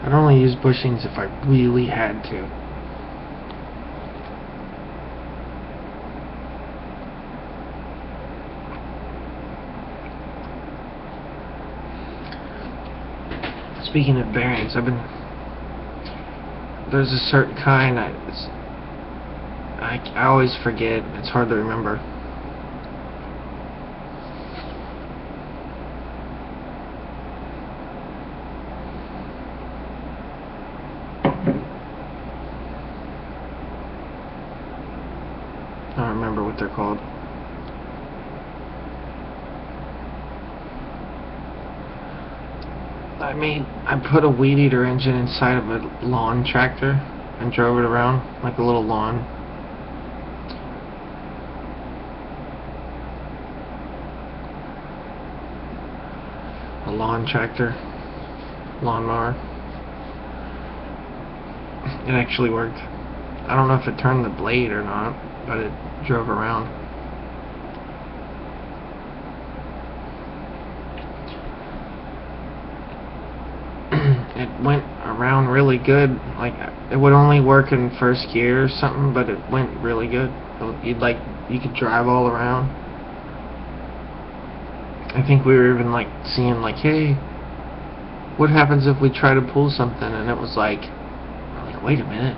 Speaker 2: I'd only use bushings if I really had to. Speaking of bearings, there's a certain kind I always forget. It's hard to remember. I don't remember what they're called. I put a weed eater engine inside of a lawn tractor and drove it around like a little lawn. A lawn tractor, lawnmower. It actually worked. I don't know if it turned the blade or not, but it drove around. It went around really good. Like, it would only work in first gear or something, but it went really good. You could drive all around. I think we were even like seeing like, hey, what happens if we try to pull something? And it was like, we're like, wait a minute,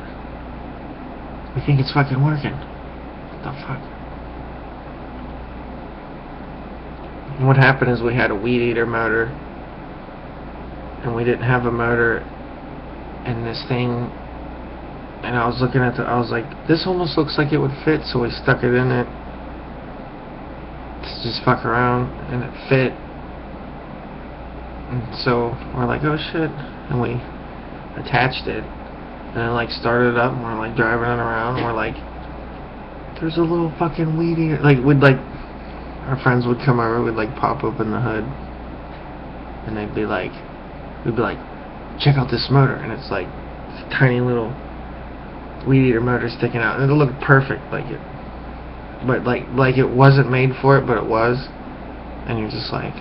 Speaker 2: we think it's fucking working. What the fuck? And what happened is we had a weed eater motor, and we didn't have a motor in this thing, and I was looking at I was like, this almost looks like it would fit, so we stuck it in it to just fuck around, and it fit. And so we're like, oh shit, and we attached it, and it like started up, and we're like driving it around, and we're like, there's a little fucking weed eater. Like, our friends would come over, we'd like pop open the hood, and we'd be like, check out this motor, and it's like this tiny little weed eater motor sticking out, and it looked perfect, like it, but like it wasn't made for it, but it was, and you're just like,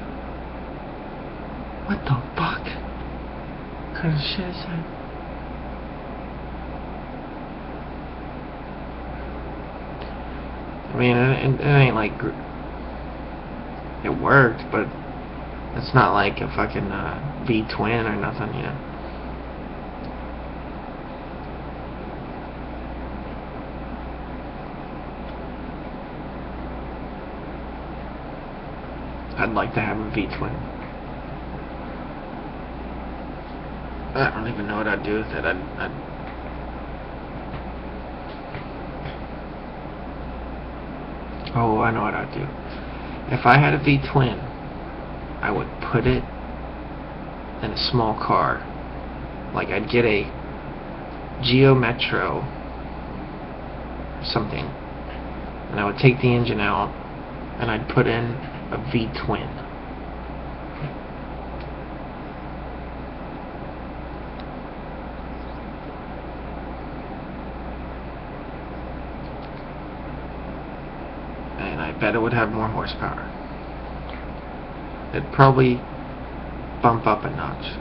Speaker 2: what the fuck? What kind of shit is that? I mean, it ain't like it worked, but it's not like a fucking V-twin or nothing, you know. I'd like to have a V-twin. I don't even know what I'd do with it. Oh, I know what I'd do. If I had a V-twin, I would put it in a small car. Like, I'd get a Geo Metro or something, and I would take the engine out and I'd put in a V-twin. And I bet it would have more horsepower. It'd probably bump up a notch.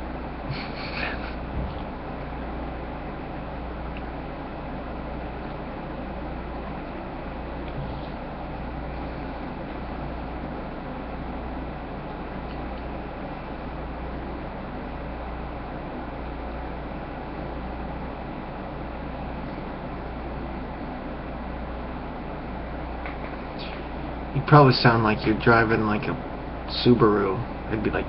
Speaker 2: You'd probably sound like you're driving like a Subaru. It'd be like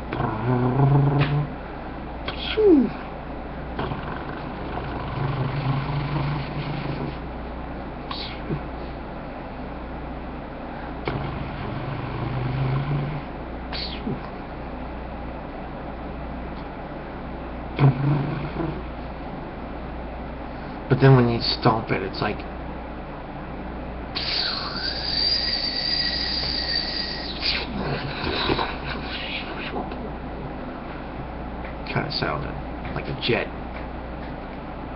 Speaker 2: but then when you stomp it, it's like kind of sounded like a jet.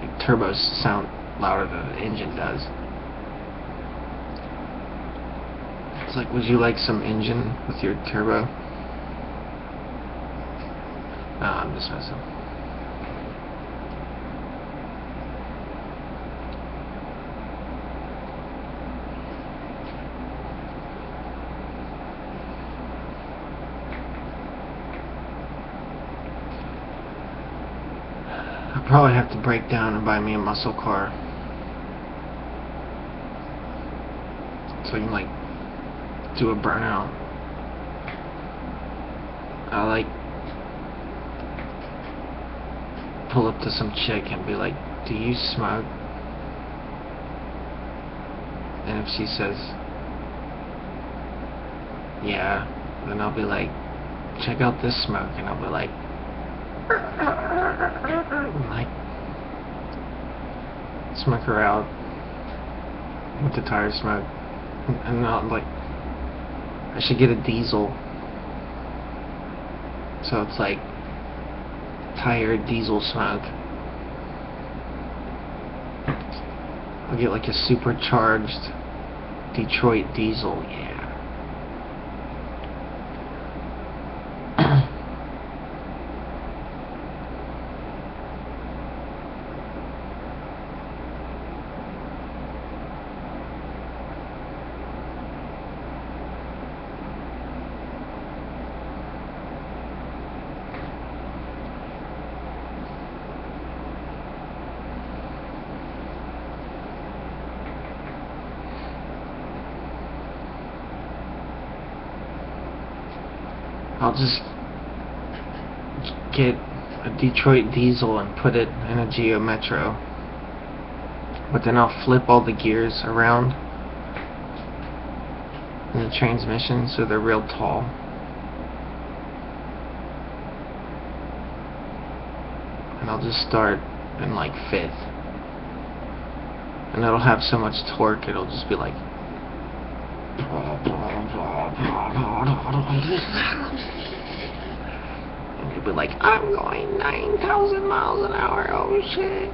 Speaker 2: Like turbos sound louder than an engine does. It's like, would you like some engine with your turbo? No, I'm just messing. I'll probably have to break down and buy me a muscle car, so I can like do a burnout. I like pull up to some chick and be like, "Do you smoke?" And if she says yeah, then I'll be like, "Check out this smoke," and I'll be like smoke her out with the tire smoke. And not like, I should get a diesel, so it's like tire diesel smoke. I'll get like a supercharged Detroit diesel. Yeah. I'll just get a Detroit diesel and put it in a Geo Metro, but then I'll flip all the gears around in the transmission so they're real tall. And I'll just start in like 5th, and it'll have so much torque it'll just be like and you'll be like, I'm going 9,000 miles an hour, oh shit.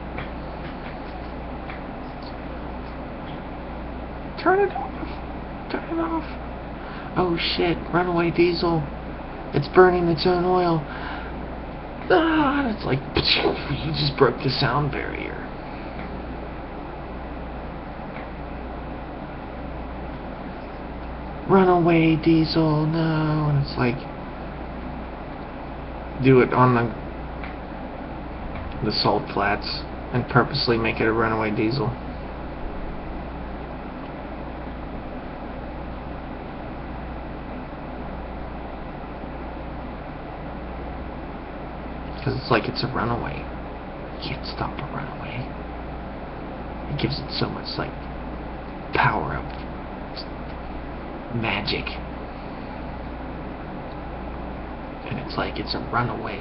Speaker 2: Turn it off. Turn it off. Oh shit, runaway diesel. It's burning its own oil. Ah, and it's like, you just broke the sound barrier. Runaway diesel, no. And it's like, do it on the salt flats and purposely make it a runaway diesel. Because it's like it's a runaway. You can't stop a runaway. It gives it so much like power up, magic, and it's like it's a runaway.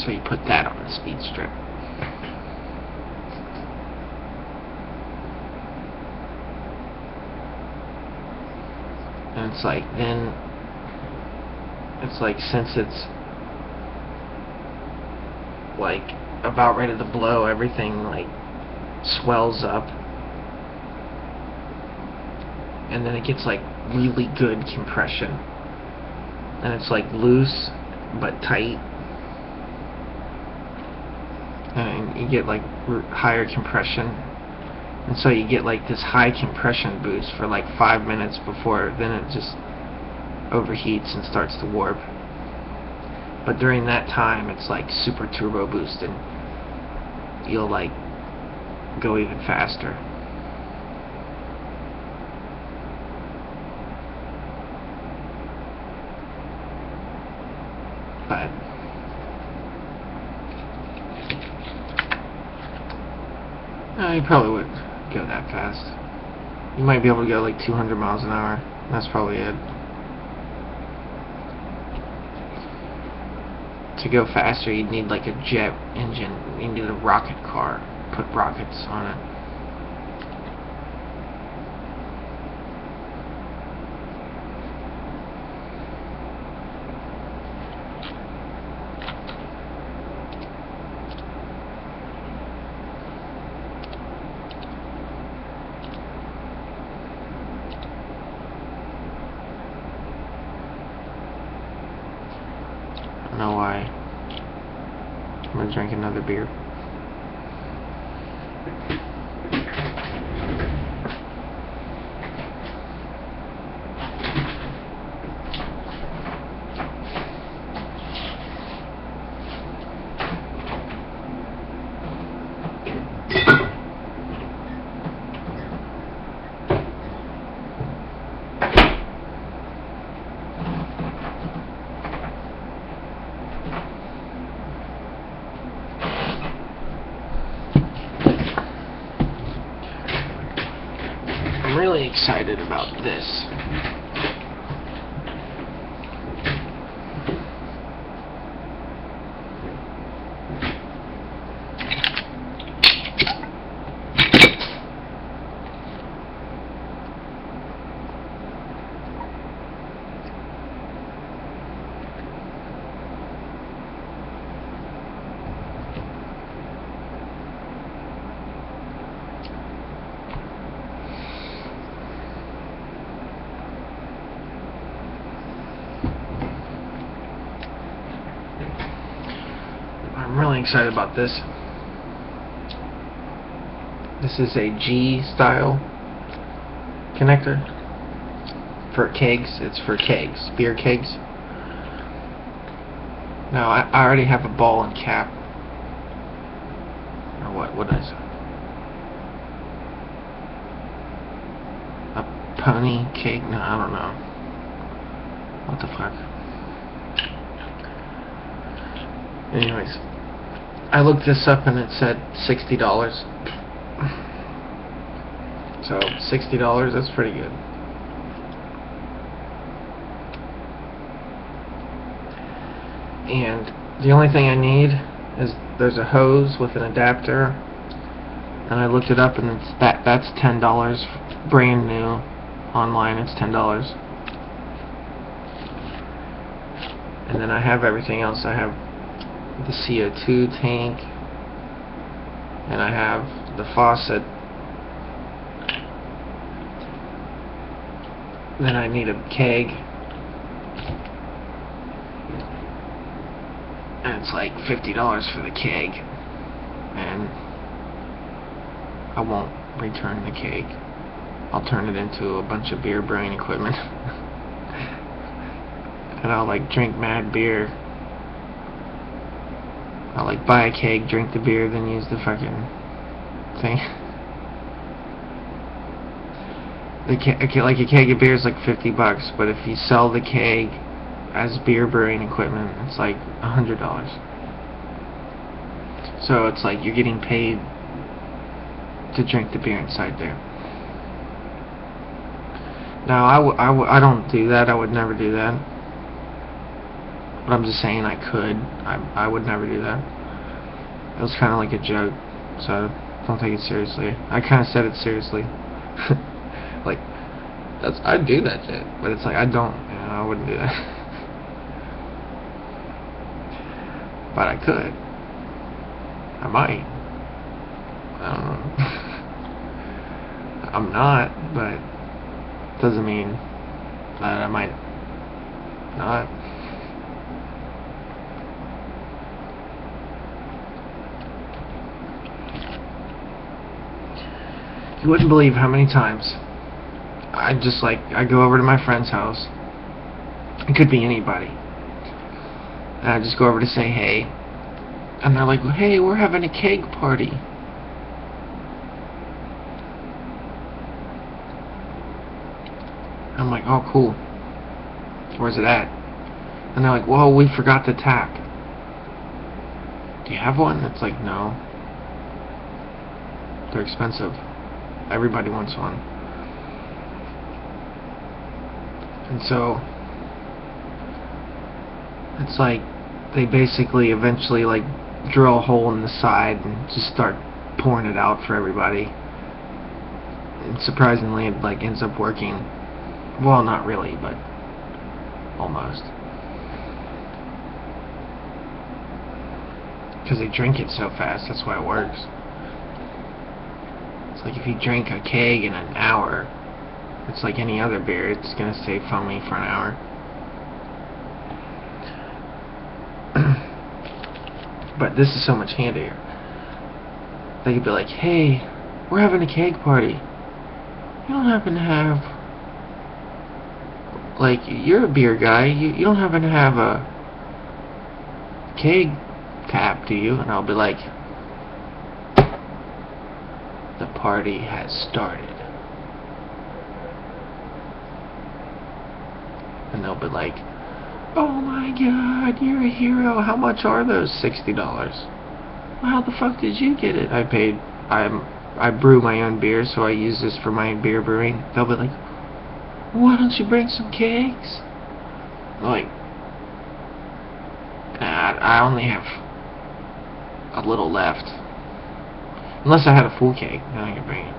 Speaker 2: So you put that on the speed strip. And it's like, then, it's like, since it's like about ready to blow, everything like swells up, and then it gets like really good compression, and it's like loose but tight, and you get like higher compression, and so you get like this high compression boost for like 5 minutes before then it just overheats and starts to warp. But during that time it's like super turbo boosted. You'll like go even faster. But you probably wouldn't go that fast. You might be able to go like 200 miles an hour. That's probably it. To go faster, you'd need like a jet engine. You need a rocket car. Put rockets on it. I don't know why. I'm gonna drink another beer. I'm really excited about this. I'm really excited about this. This is a G style connector for kegs. It's for kegs, beer kegs. Now I already have a ball and cap. Or what is it? A pony keg? No, I don't know. What the fuck? Anyways, I looked this up and it said $60. So $60, that's pretty good. And the only thing I need is there's a hose with an adapter, and I looked it up and that's $10 brand new online. It's $10. And then I have everything else. I have the CO2 tank, and I have the faucet. Then I need a keg, and it's like $50 for the keg, and I won't return the keg. I'll turn it into a bunch of beer brewing equipment. And I'll like drink mad beer. I'll like buy a keg, drink the beer, then use the fucking thing. Like a keg of beer is like $50, but if you sell the keg as beer brewing equipment, it's like $100. So it's like you're getting paid to drink the beer inside there. Now I don't do that. I would never do that. But I'm just saying I could. I would never do that. It was kind of like a joke, so don't take it seriously. I kind of said it seriously. Like, I'd do that shit, but it's like, I don't, I wouldn't do that. But I could. I might. I don't know. I'm not, but doesn't mean that I might not. You wouldn't believe how many times I go over to my friend's house. It could be anybody. And I just go over to say hey. And they're like, hey, we're having a keg party. I'm like, oh, cool. Where's it at? And they're like, well, we forgot the tap. Do you have one? It's like, no. They're expensive. Everybody wants one. And so it's like they basically eventually like drill a hole in the side and just start pouring it out for everybody. And surprisingly, it like ends up working. Well, not really, but almost. Because they drink it so fast, that's why it works. It's like if you drink a keg in an hour, it's like any other beer, it's gonna stay foamy for an hour. But this is so much handier. They could be like, hey, we're having a keg party. You don't happen to have, like, you're a beer guy, you don't happen to have a keg tap, do you? And I'll be like, the party has started. And they'll be like, oh my god, you're a hero. How much are those? $60. Well, how the fuck did you get it? I brew my own beer, so I use this for my beer brewing. They'll be like, why don't you bring some kegs? I'm like, nah, I only have a little left. Unless I had a full keg, then I could bring it.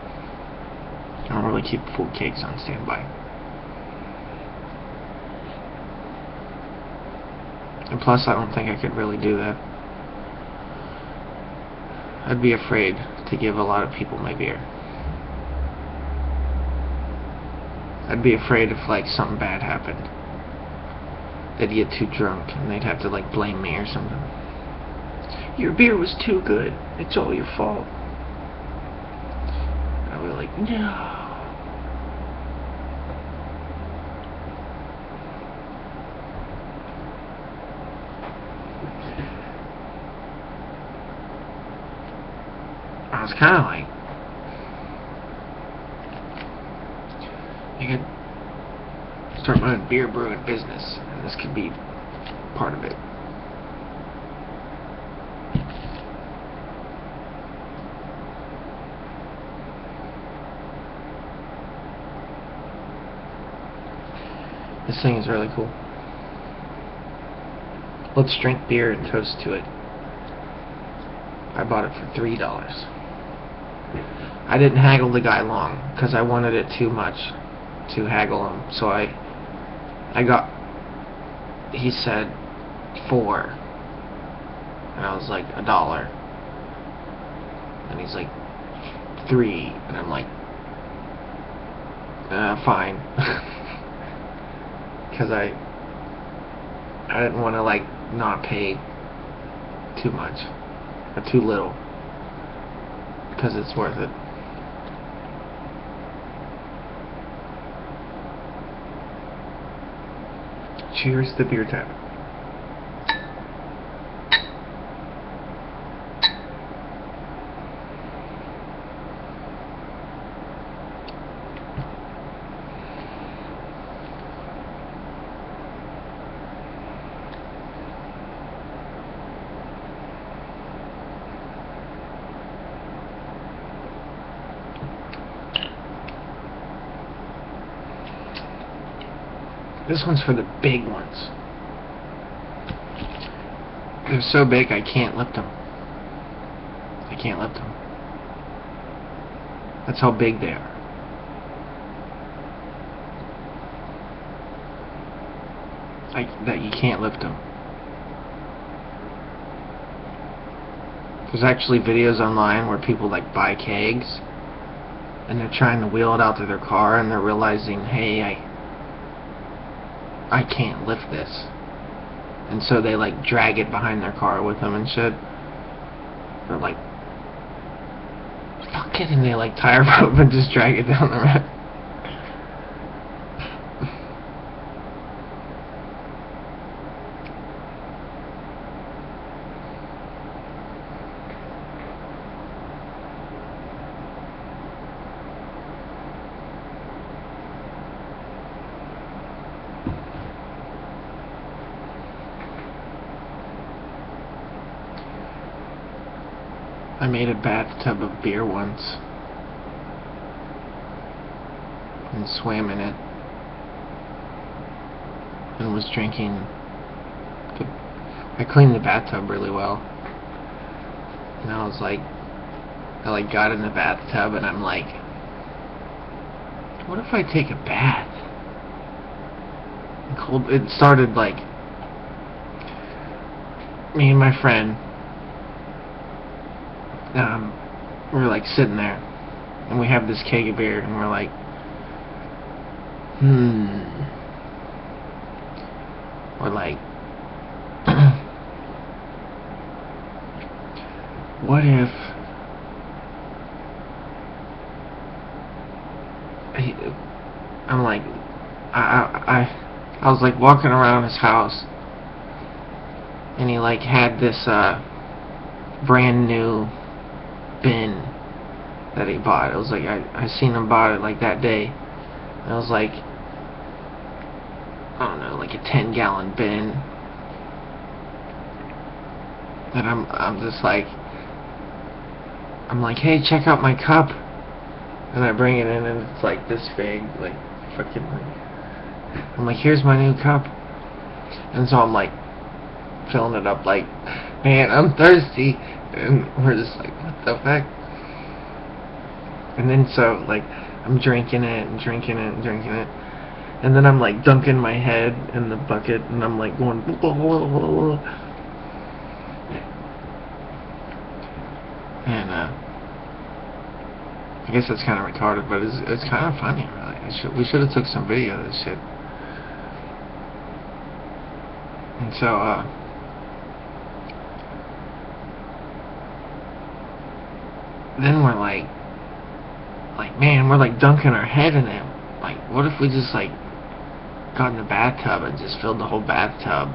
Speaker 2: I don't really keep full kegs on standby. And plus, I don't think I could really do that. I'd be afraid to give a lot of people my beer. I'd be afraid if, like, something bad happened. They'd get too drunk, and they'd have to, like, blame me or something. Your beer was too good. It's all your fault. I'd be like, no. I was kind of like, you could start my own beer brewing business, and this could be part of it. This thing is really cool. Let's drink beer and toast to it. I bought it for $3. I didn't haggle the guy long because I wanted it too much to haggle him. So he said $4, and I was like $1, and he's like $3, and I'm like, fine, because I didn't want to like not pay too much or too little, because it's worth it. Cheers to beer tap. This one's for the big ones. They're so big I can't lift them. I can't lift them. That's how big they are. That you can't lift them. There's actually videos online where people like buy kegs and they're trying to wheel it out to their car and they're realizing, hey, I can't lift this. And so they like drag it behind their car with them and shit. They're like, fuck it, and they like tie a rope and just drag it down the road. I made a bathtub of beer once and swam in it and was drinking. I cleaned the bathtub really well, and I got in the bathtub and I'm like, what if I take a bath? It started like me and my friend. We're like sitting there and we have this keg of beer and we're like, we're like, what if I'm like, I was like walking around his house and he like had this brand new bin that he bought. It was like I seen him bought it like that day. And it was like, I don't know, like a 10-gallon bin. And I'm just like, hey, check out my cup. And I bring it in and it's like this big, like fucking like, I'm like, here's my new cup. And so I'm like filling it up like, man, I'm thirsty. And we're just like, what the fuck? And then so like I'm drinking it and drinking it and drinking it, and then I'm like dunking my head in the bucket and I'm like going blah, blah, blah, blah, blah. And I guess that's kind of retarded, but it's kind of funny, really. We should have took some video of this shit. And so then we're like, man, we're like dunking our head in it. Like, what if we just like got in the bathtub and just filled the whole bathtub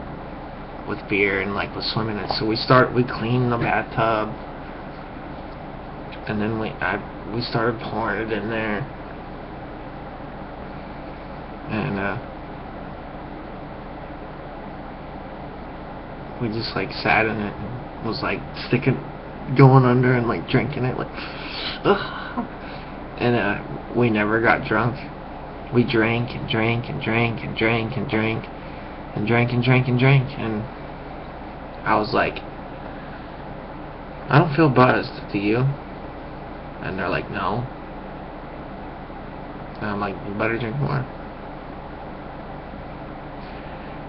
Speaker 2: with beer and like was swimming in it? So we cleaned the bathtub, and then we started pouring it in there, and we just like sat in it and was like going under and like drinking it, like, ugh. And we never got drunk. We drank and drank and drank and drank and drank and drank and drank and drank, and I was like, I don't feel buzzed, do you? And they're like, no. And I'm like, you better drink more.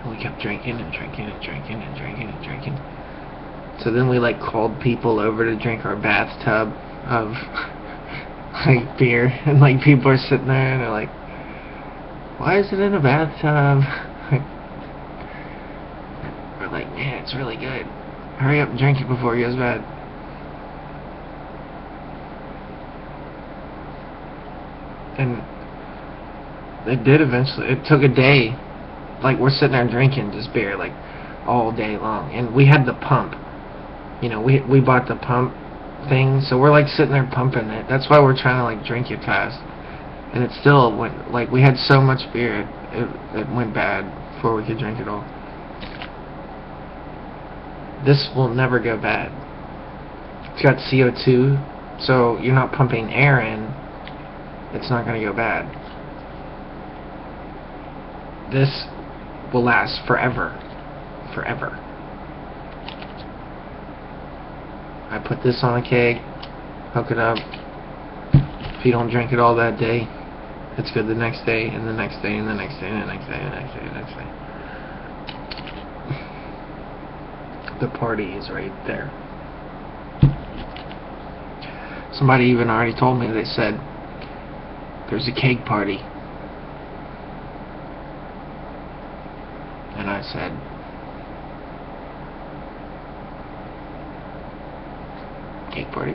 Speaker 2: And we kept drinking and drinking and drinking and drinking and drinking. So then we like called people over to drink our bathtub of like beer, and like people are sitting there and they're like, why is it in a bathtub? We're like, man, it's really good. Hurry up and drink it before it goes bad. And it did eventually. It took a day. Like, we're sitting there drinking just beer like all day long, and we had the pump. You know, we bought the pump thing, so we're like sitting there pumping it. That's why we're trying to like drink it fast. And it still went, like, we had so much beer, it went bad before we could drink it all. This will never go bad. It's got CO2, so you're not pumping air in. It's not going to go bad. This will last forever. Forever. I put this on a keg, hook it up. If you don't drink it all that day, it's good the next day, and the next day, and the next day, and the next day, and the next day, and the next day. The party is right there. Somebody even already told me, they said, there's a keg party. And I said, cake party?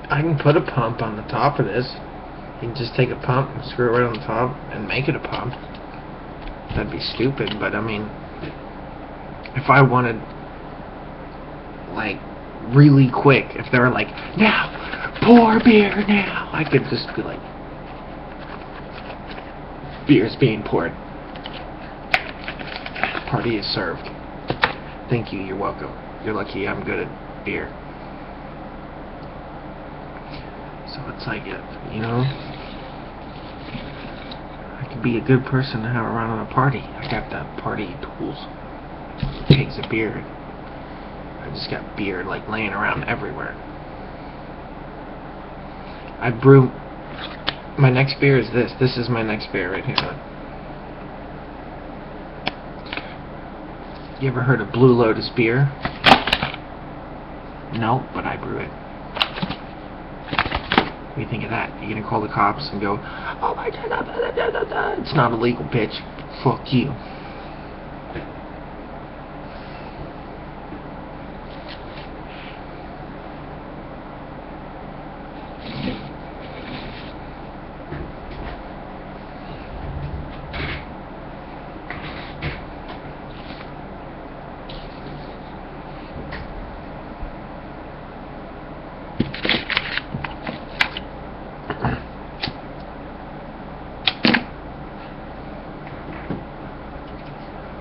Speaker 2: I can put a pump on the top of this. You can just take a pump and screw it right on the top and make it a pump. That'd be stupid, but I mean, if I wanted, like, really quick, if they were like, now, pour beer now, I could just be like, beer's being poured. Party is served. Thank you, you're welcome. You're lucky I'm good at beer. So it's like, you know, I could be a good person to have around at a party. I got the party tools. Kegs of beer. I just got beer like laying around everywhere. I brew. My next beer is this. This is my next beer right here. You ever heard of Blue Lotus beer? No, but I brew it. What do you think of that? You're gonna call the cops and go, oh my god, it's not illegal, bitch. Fuck you.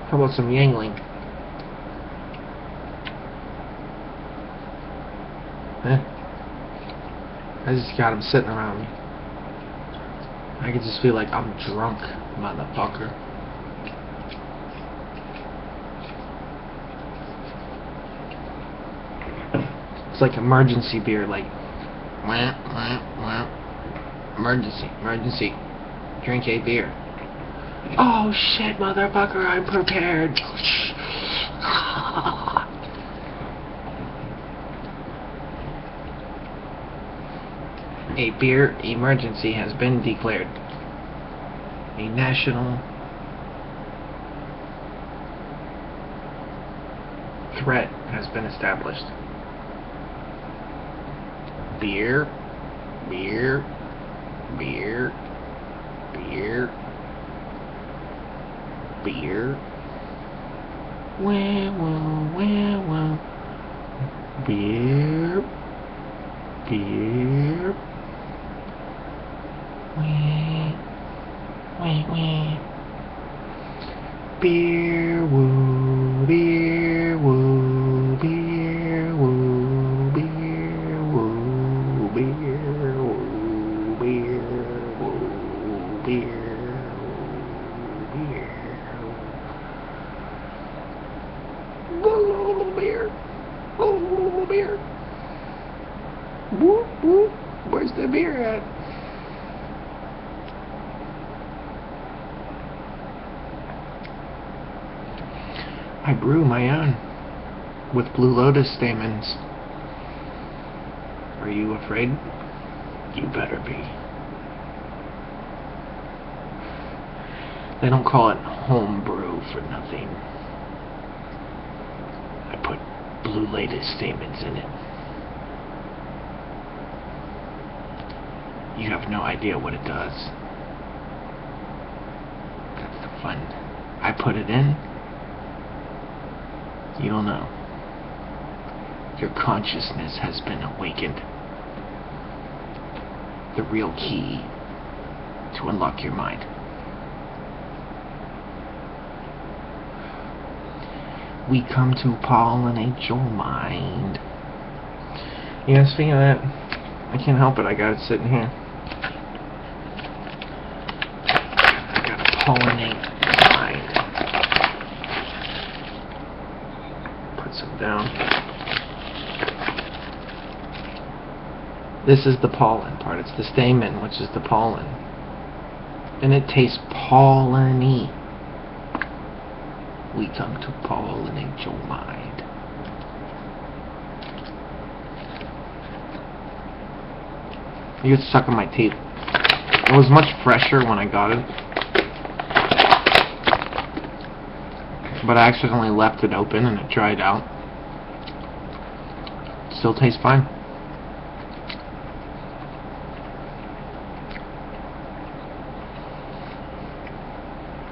Speaker 2: How about some Yangling? I just got them sitting around me. I can just feel like I'm drunk, motherfucker. It's like emergency beer, like emergency, emergency. Drink a beer. Oh shit, motherfucker, I'm prepared. A beer emergency has been declared. A national threat has been established. Beer, beer, beer, beer, beer. Wah, wah, wah, wah. Beer, beer. Wah, wah, wah. Beer, woo, beer, woo, beer, woo, beer, woo, beer, woo, beer, woo, beer, beer. Beer. Oh, beer. Whoop, whoop. Where's the beer at? I brew my own with Blue Lotus stamens. Are you afraid? You better be. They don't call it home brew for nothing. I put Blue Lotus stamens in it. You have no idea what it does. That's the fun. I put it in. You don't know. Your consciousness has been awakened. The real key to unlock your mind. We come to pollinate your mind. Yeah, speaking of that, I can't help it. I got it sitting here. I gotta pollinate mine. Put some down. This is the pollen part. It's the stamen, which is the pollen. And it tastes pollen-y. We come to pollinate your mind. You get stuck in my teeth. It was much fresher when I got it. But I accidentally left it open and it dried out. It still tastes fine.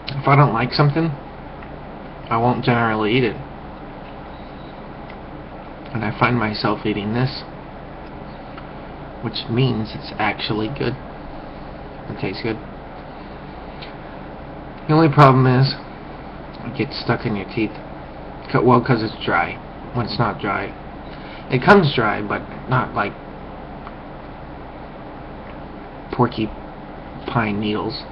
Speaker 2: If I don't like something, I won't generally eat it. And I find myself eating this, which means it's actually good. It tastes good. The only problem is, it gets stuck in your teeth. Well, because it's dry. When it's not dry, it comes dry, but not like porcupine needles.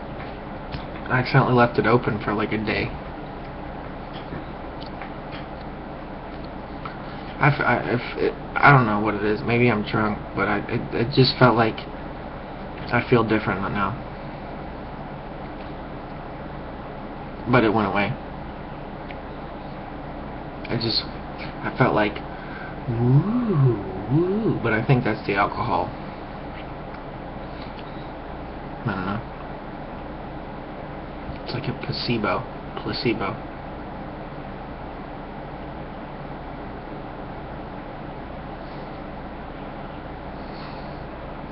Speaker 2: I accidentally left it open for like a day. I don't know what it is. Maybe I'm drunk, but it just felt like I feel different now. But it went away. I felt like, woo, but I think that's the alcohol. I don't know. It's like a placebo.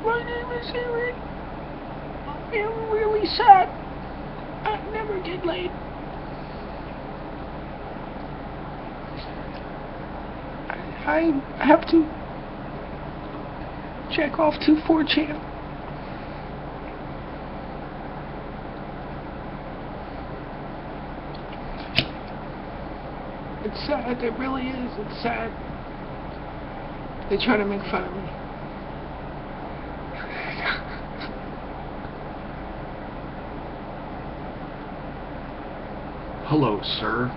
Speaker 2: My name is Eric. I am really sad. I never get laid. I have to check off to 4chan. It's sad, it really is, it's sad. They try to make fun of me. Hello, sir.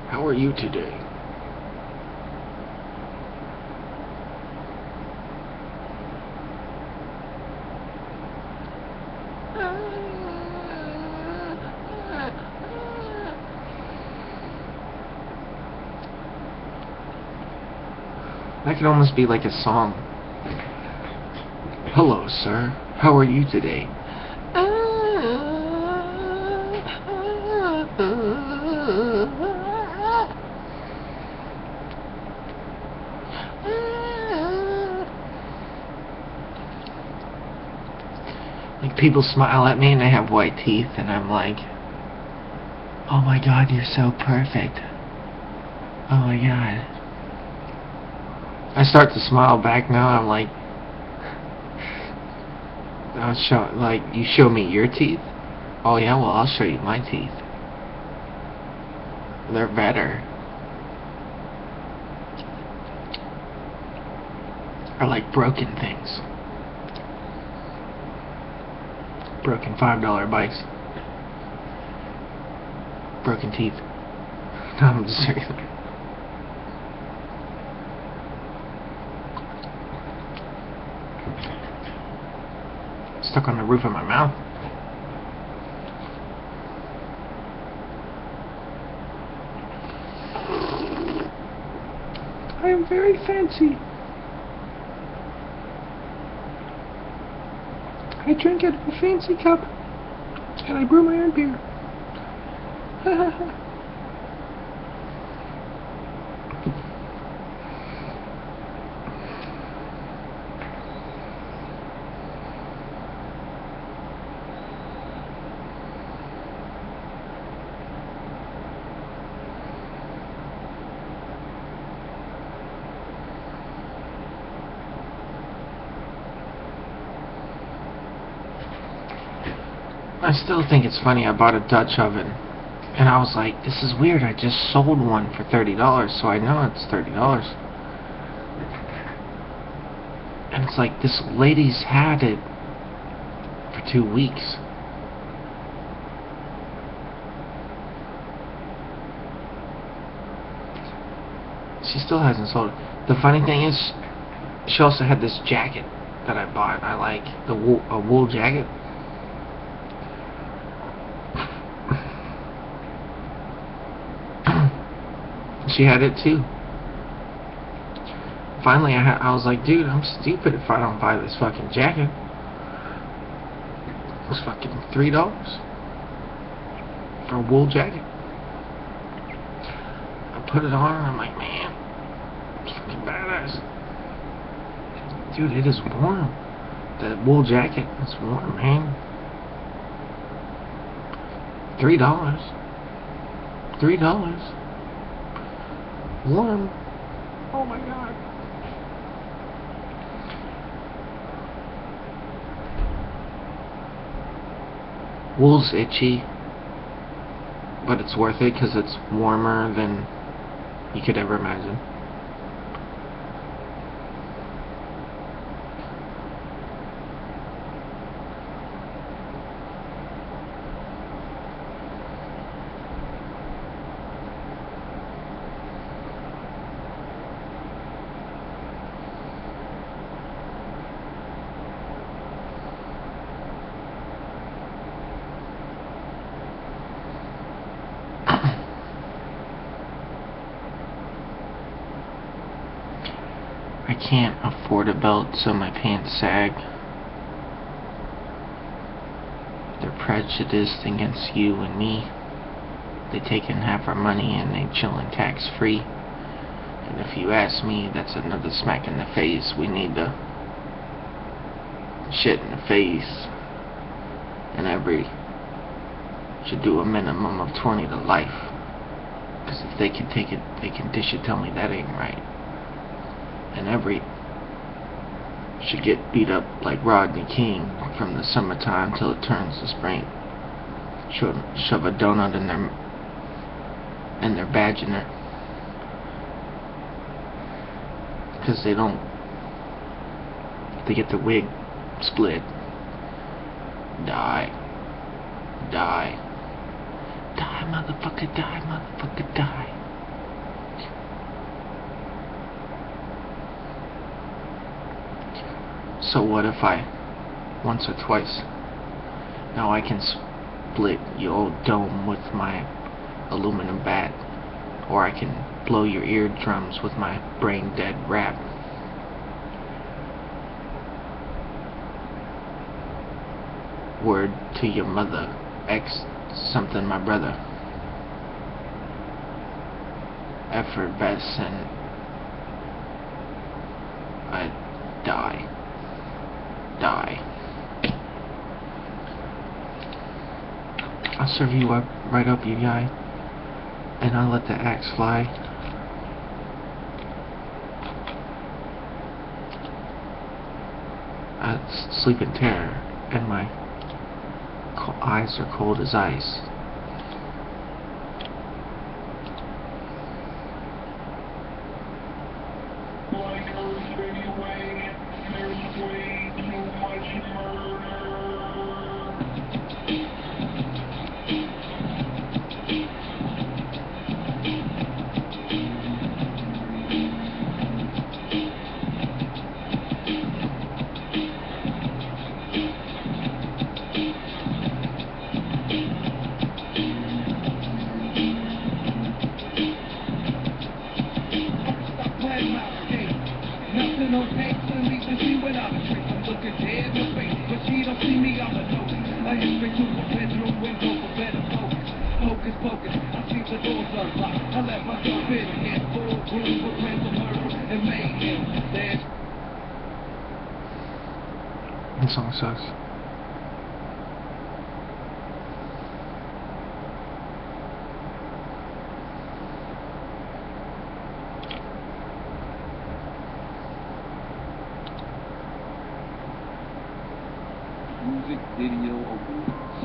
Speaker 2: How are you today? That could almost be like a song. Hello, sir. How are you today? Like, people smile at me and they have white teeth, and I'm like, oh my god, you're so perfect. Oh my god. I start to smile back now. I'm like, you show me your teeth? Oh yeah, well, I'll show you my teeth. They're better. Are like broken things. Broken $5 bikes. Broken teeth. No, I'm just joking. Stuck on the roof of my mouth. I am very fancy. I drink out of a fancy cup, and I brew my own beer. I still think it's funny. I bought a Dutch oven, and I was like, this is weird. I just sold one for $30, so I know it's $30. And it's like, this lady's had it for 2 weeks. She still hasn't sold it. The funny thing is, she also had this jacket that I bought. I like a wool jacket. She had it too. Finally, I was like, dude, I'm stupid if I don't buy this fucking jacket. It's fucking $3 for a wool jacket. I put it on and I'm like, man, it's fucking badass. Dude, it is warm. That wool jacket is warm, man. $3. $3. Warm. Oh my god. Wool's itchy, but it's worth it because it's warmer than you could ever imagine. I can't afford a belt, so my pants sag. They're prejudiced against you and me. They take in half our money and they chillin' tax-free. And if you ask me, that's another smack in the face. We need to shit in the face. And every should do a minimum of 20 to life. Because if they can take it, they should tell me that ain't right. And every should get beat up like Rodney King from the summertime till it turns to spring. Shove a donut in their badge in there. Because they don't, they get the wig split. Die. Die. Die, motherfucker, die, motherfucker, die. So what if I, once or twice, now I can split your old dome with my aluminum bat, or I can blow your eardrums with my brain dead rap. Word to your mother, X something my brother. Effervescent. I die. Die. I'll serve you up, right up, you guy, and I'll let the axe fly. I sleep in terror, and my eyes are cold as ice. This song sucks.
Speaker 1: Music video awards.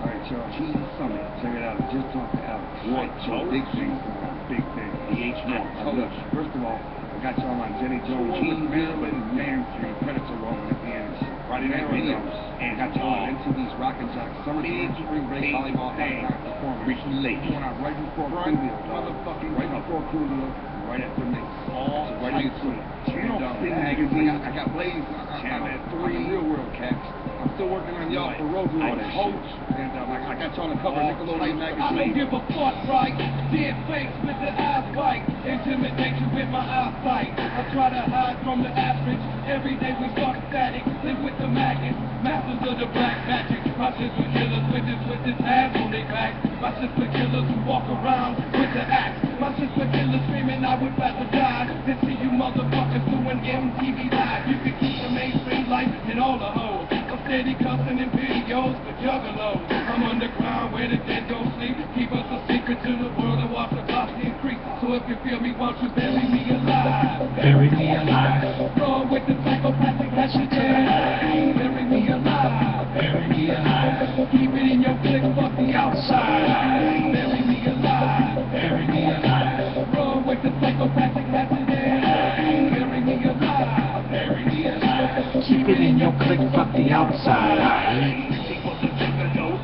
Speaker 1: Alright,
Speaker 3: y'all. Cheese Summit. Check it out. I just talked to Alex. What? Big things going on. Big things. The H1. Look, first of all, I got y'all on Jenny Jones. Cheese, Maryland, mainstream Predator rolling at the end. Friday night videos. And got y'all on MTV's Rock and Jock Summer Jam Spring Break Volleyball Halftime Performance. Recently late. Going on right before Coolio. Motherfucking right before Coolio. Right after me. All so right after me. Channel Magazine. I got Blaze. Channel 3. Real World Cats. I'm still working on y'all for Road Rules. Coach. And I got y'all on the cover of Nickelodeon Magazine.
Speaker 1: I don't give a fuck, right? Dead face with the eyes white. Intimidation with my eyesight. I try to hide from the average. Every day we start static. Live with the maggots. Masters of the black magic. My sister killers with this ass on their back. My sister killers who walk around with the axe. My sister killers screaming I would rather die than see you motherfuckers doing MTV Live. You can keep the mainstream life and all the hoes. I'm steady cussing in videos for juggalos. I'm underground where the dead go sleep. Keep us a secret to the world and watch the cost increase. So if you feel me, won't you bury me alive? Bury me alive. Wrong with the psychopathic passion. Bury me alive. Bury me alive. Keep it in your click, fuck the outside. Bury me alive. Bury me alive. Wrong with the psychopathic passion. Bury me alive. Bury me alive.
Speaker 2: Keep it in your click, fuck the outside.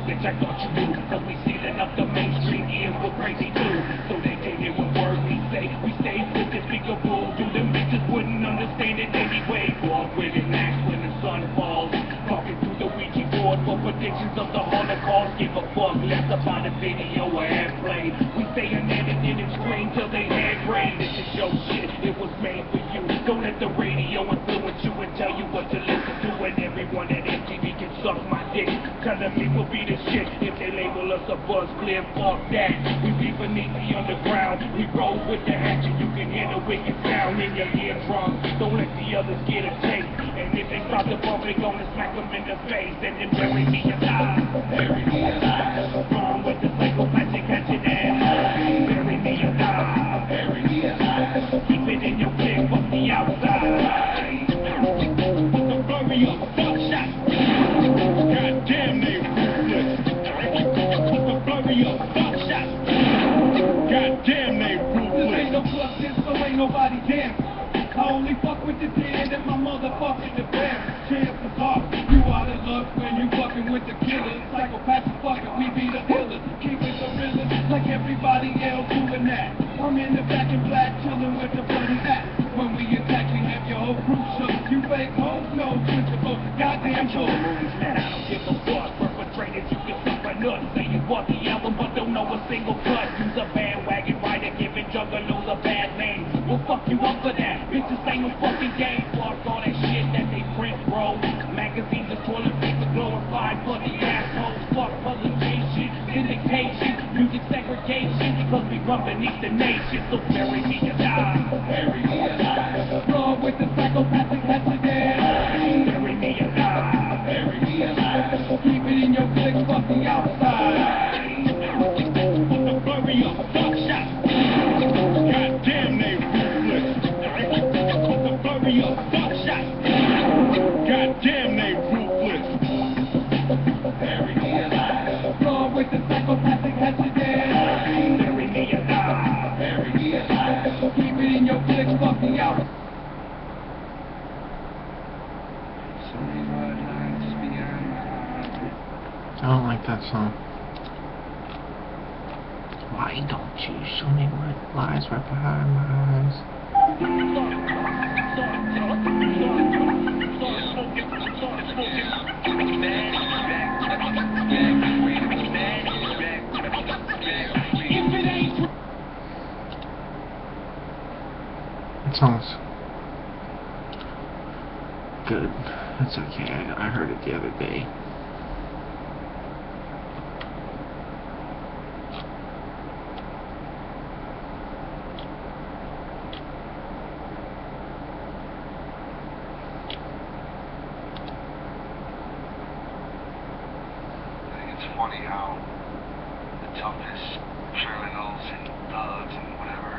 Speaker 1: Bitch, I thought you knew, cause we sealing up the mainstream ears with crazy too. So they can't hear what word we say. We stay with the speaker bull. Do them bitches wouldn't understand it anyway. Walk with it max when the sun falls. Talking through the Ouija board for predictions of the Holocaust. Give a fuck less about the video or airplay. We stay unedited and scream till they head grade. This is your shit, it was made for you. Don't let the radio influence you and tell you what to listen to. And everyone at MTV can suck my dick. Telling me we'll be the shit if they label us a buzz clear. Fuck that. We be beneath the underground. We roll with the hatchet. You can hear the wicked sound in your eardrums. Don't let the others get a taste. And if they start to bump, they gonna smack them in the face. And then bury me alive. Bury me alive. Wrong with the psychopathic hatchet ass. Bury me alive. Bury me alive. Keep it in your clip. Fuck the outside. Bury up. Fuck shot. Goddamn, they ruthless. Flurry of buckshot. Goddamn, they ruthless. Ain't no plus, so ain't nobody dancing. I only fuck with the dead and my motherfucking the best. Chances are you out of luck when you fucking with the killers. Psychopaths fucking, we be the illers. Keep it the realest, like everybody else doing that. I'm in the back in black, chilling with the bloody axe. When we attack, we have your whole crew shook. You fake hoes, no principle. Goddamn show. Movies, man, I don't give a fuck. Perpetrators, you can suck my nuts. Say you bought the album, but don't know a single cut. Use a bandwagon rider, giving juggalos a bad name. We'll fuck you up for that. Bitches ain't no fucking game. Fuck all that shit that they print, bro. Magazines are toilet paper glorified for the assholes. Fuck publication, syndication, music segregation. Cause we run beneath the nation. So bury me alive. Bury me alive. Wrong with the psychopathic accident. Bury me alive. Bury me alive. Keep it in your click, fuck the outside. Bury up, fuck shot. Goddamn, they ruthless. Bury up, fuck shot. Goddamn, they ruthless. Bury me alive. Wrong with the psychopathic accident. Bury me alive. Bury me alive. Keep it in your click, fuck the outside.
Speaker 2: I don't like that song. Why don't you show me what lies right behind my eyes? That song's good. It's okay. I heard it the other day.
Speaker 4: Funny how the toughest criminals and thugs and whatever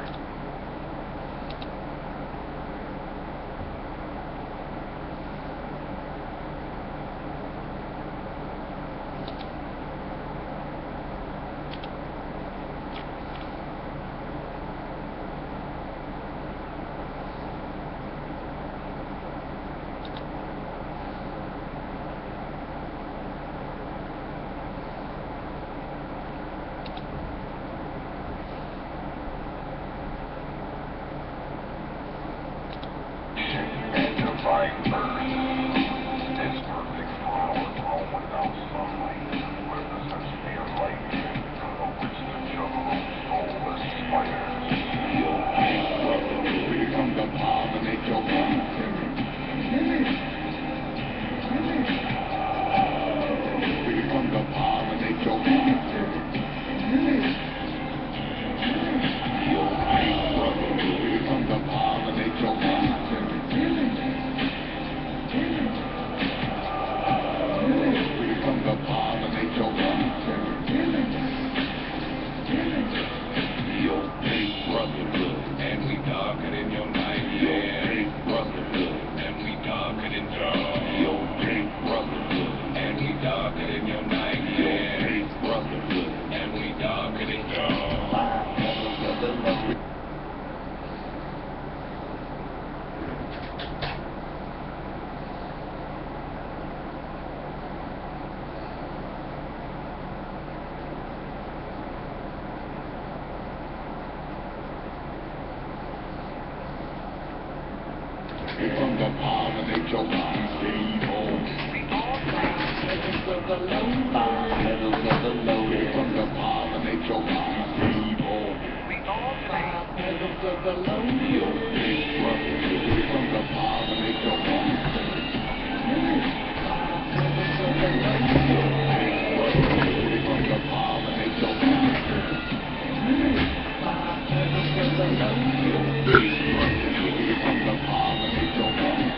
Speaker 1: pollinate your mind. Your big brother, here come to pollinate your mind. Here come to pollinate your mind. Your big brotherhood, and we darker than your night. Your big brotherhood, and we darker than dark. Your big brotherhood, and we darker than your night. Your big brotherhood, and we darker than dark. Here come the pollinate your mind, stay home. Pedals of the low, pedals of the low. Here come the pollinate your mind, stay home. Pedals of the low, your big brother. Here come the pollinate your mind. Pedals of the low, your big brother. Here come the pollinate your mind. Pedals of the low, your big brother. Here come the pollinate your mind.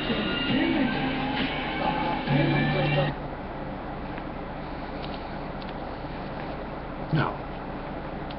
Speaker 2: No.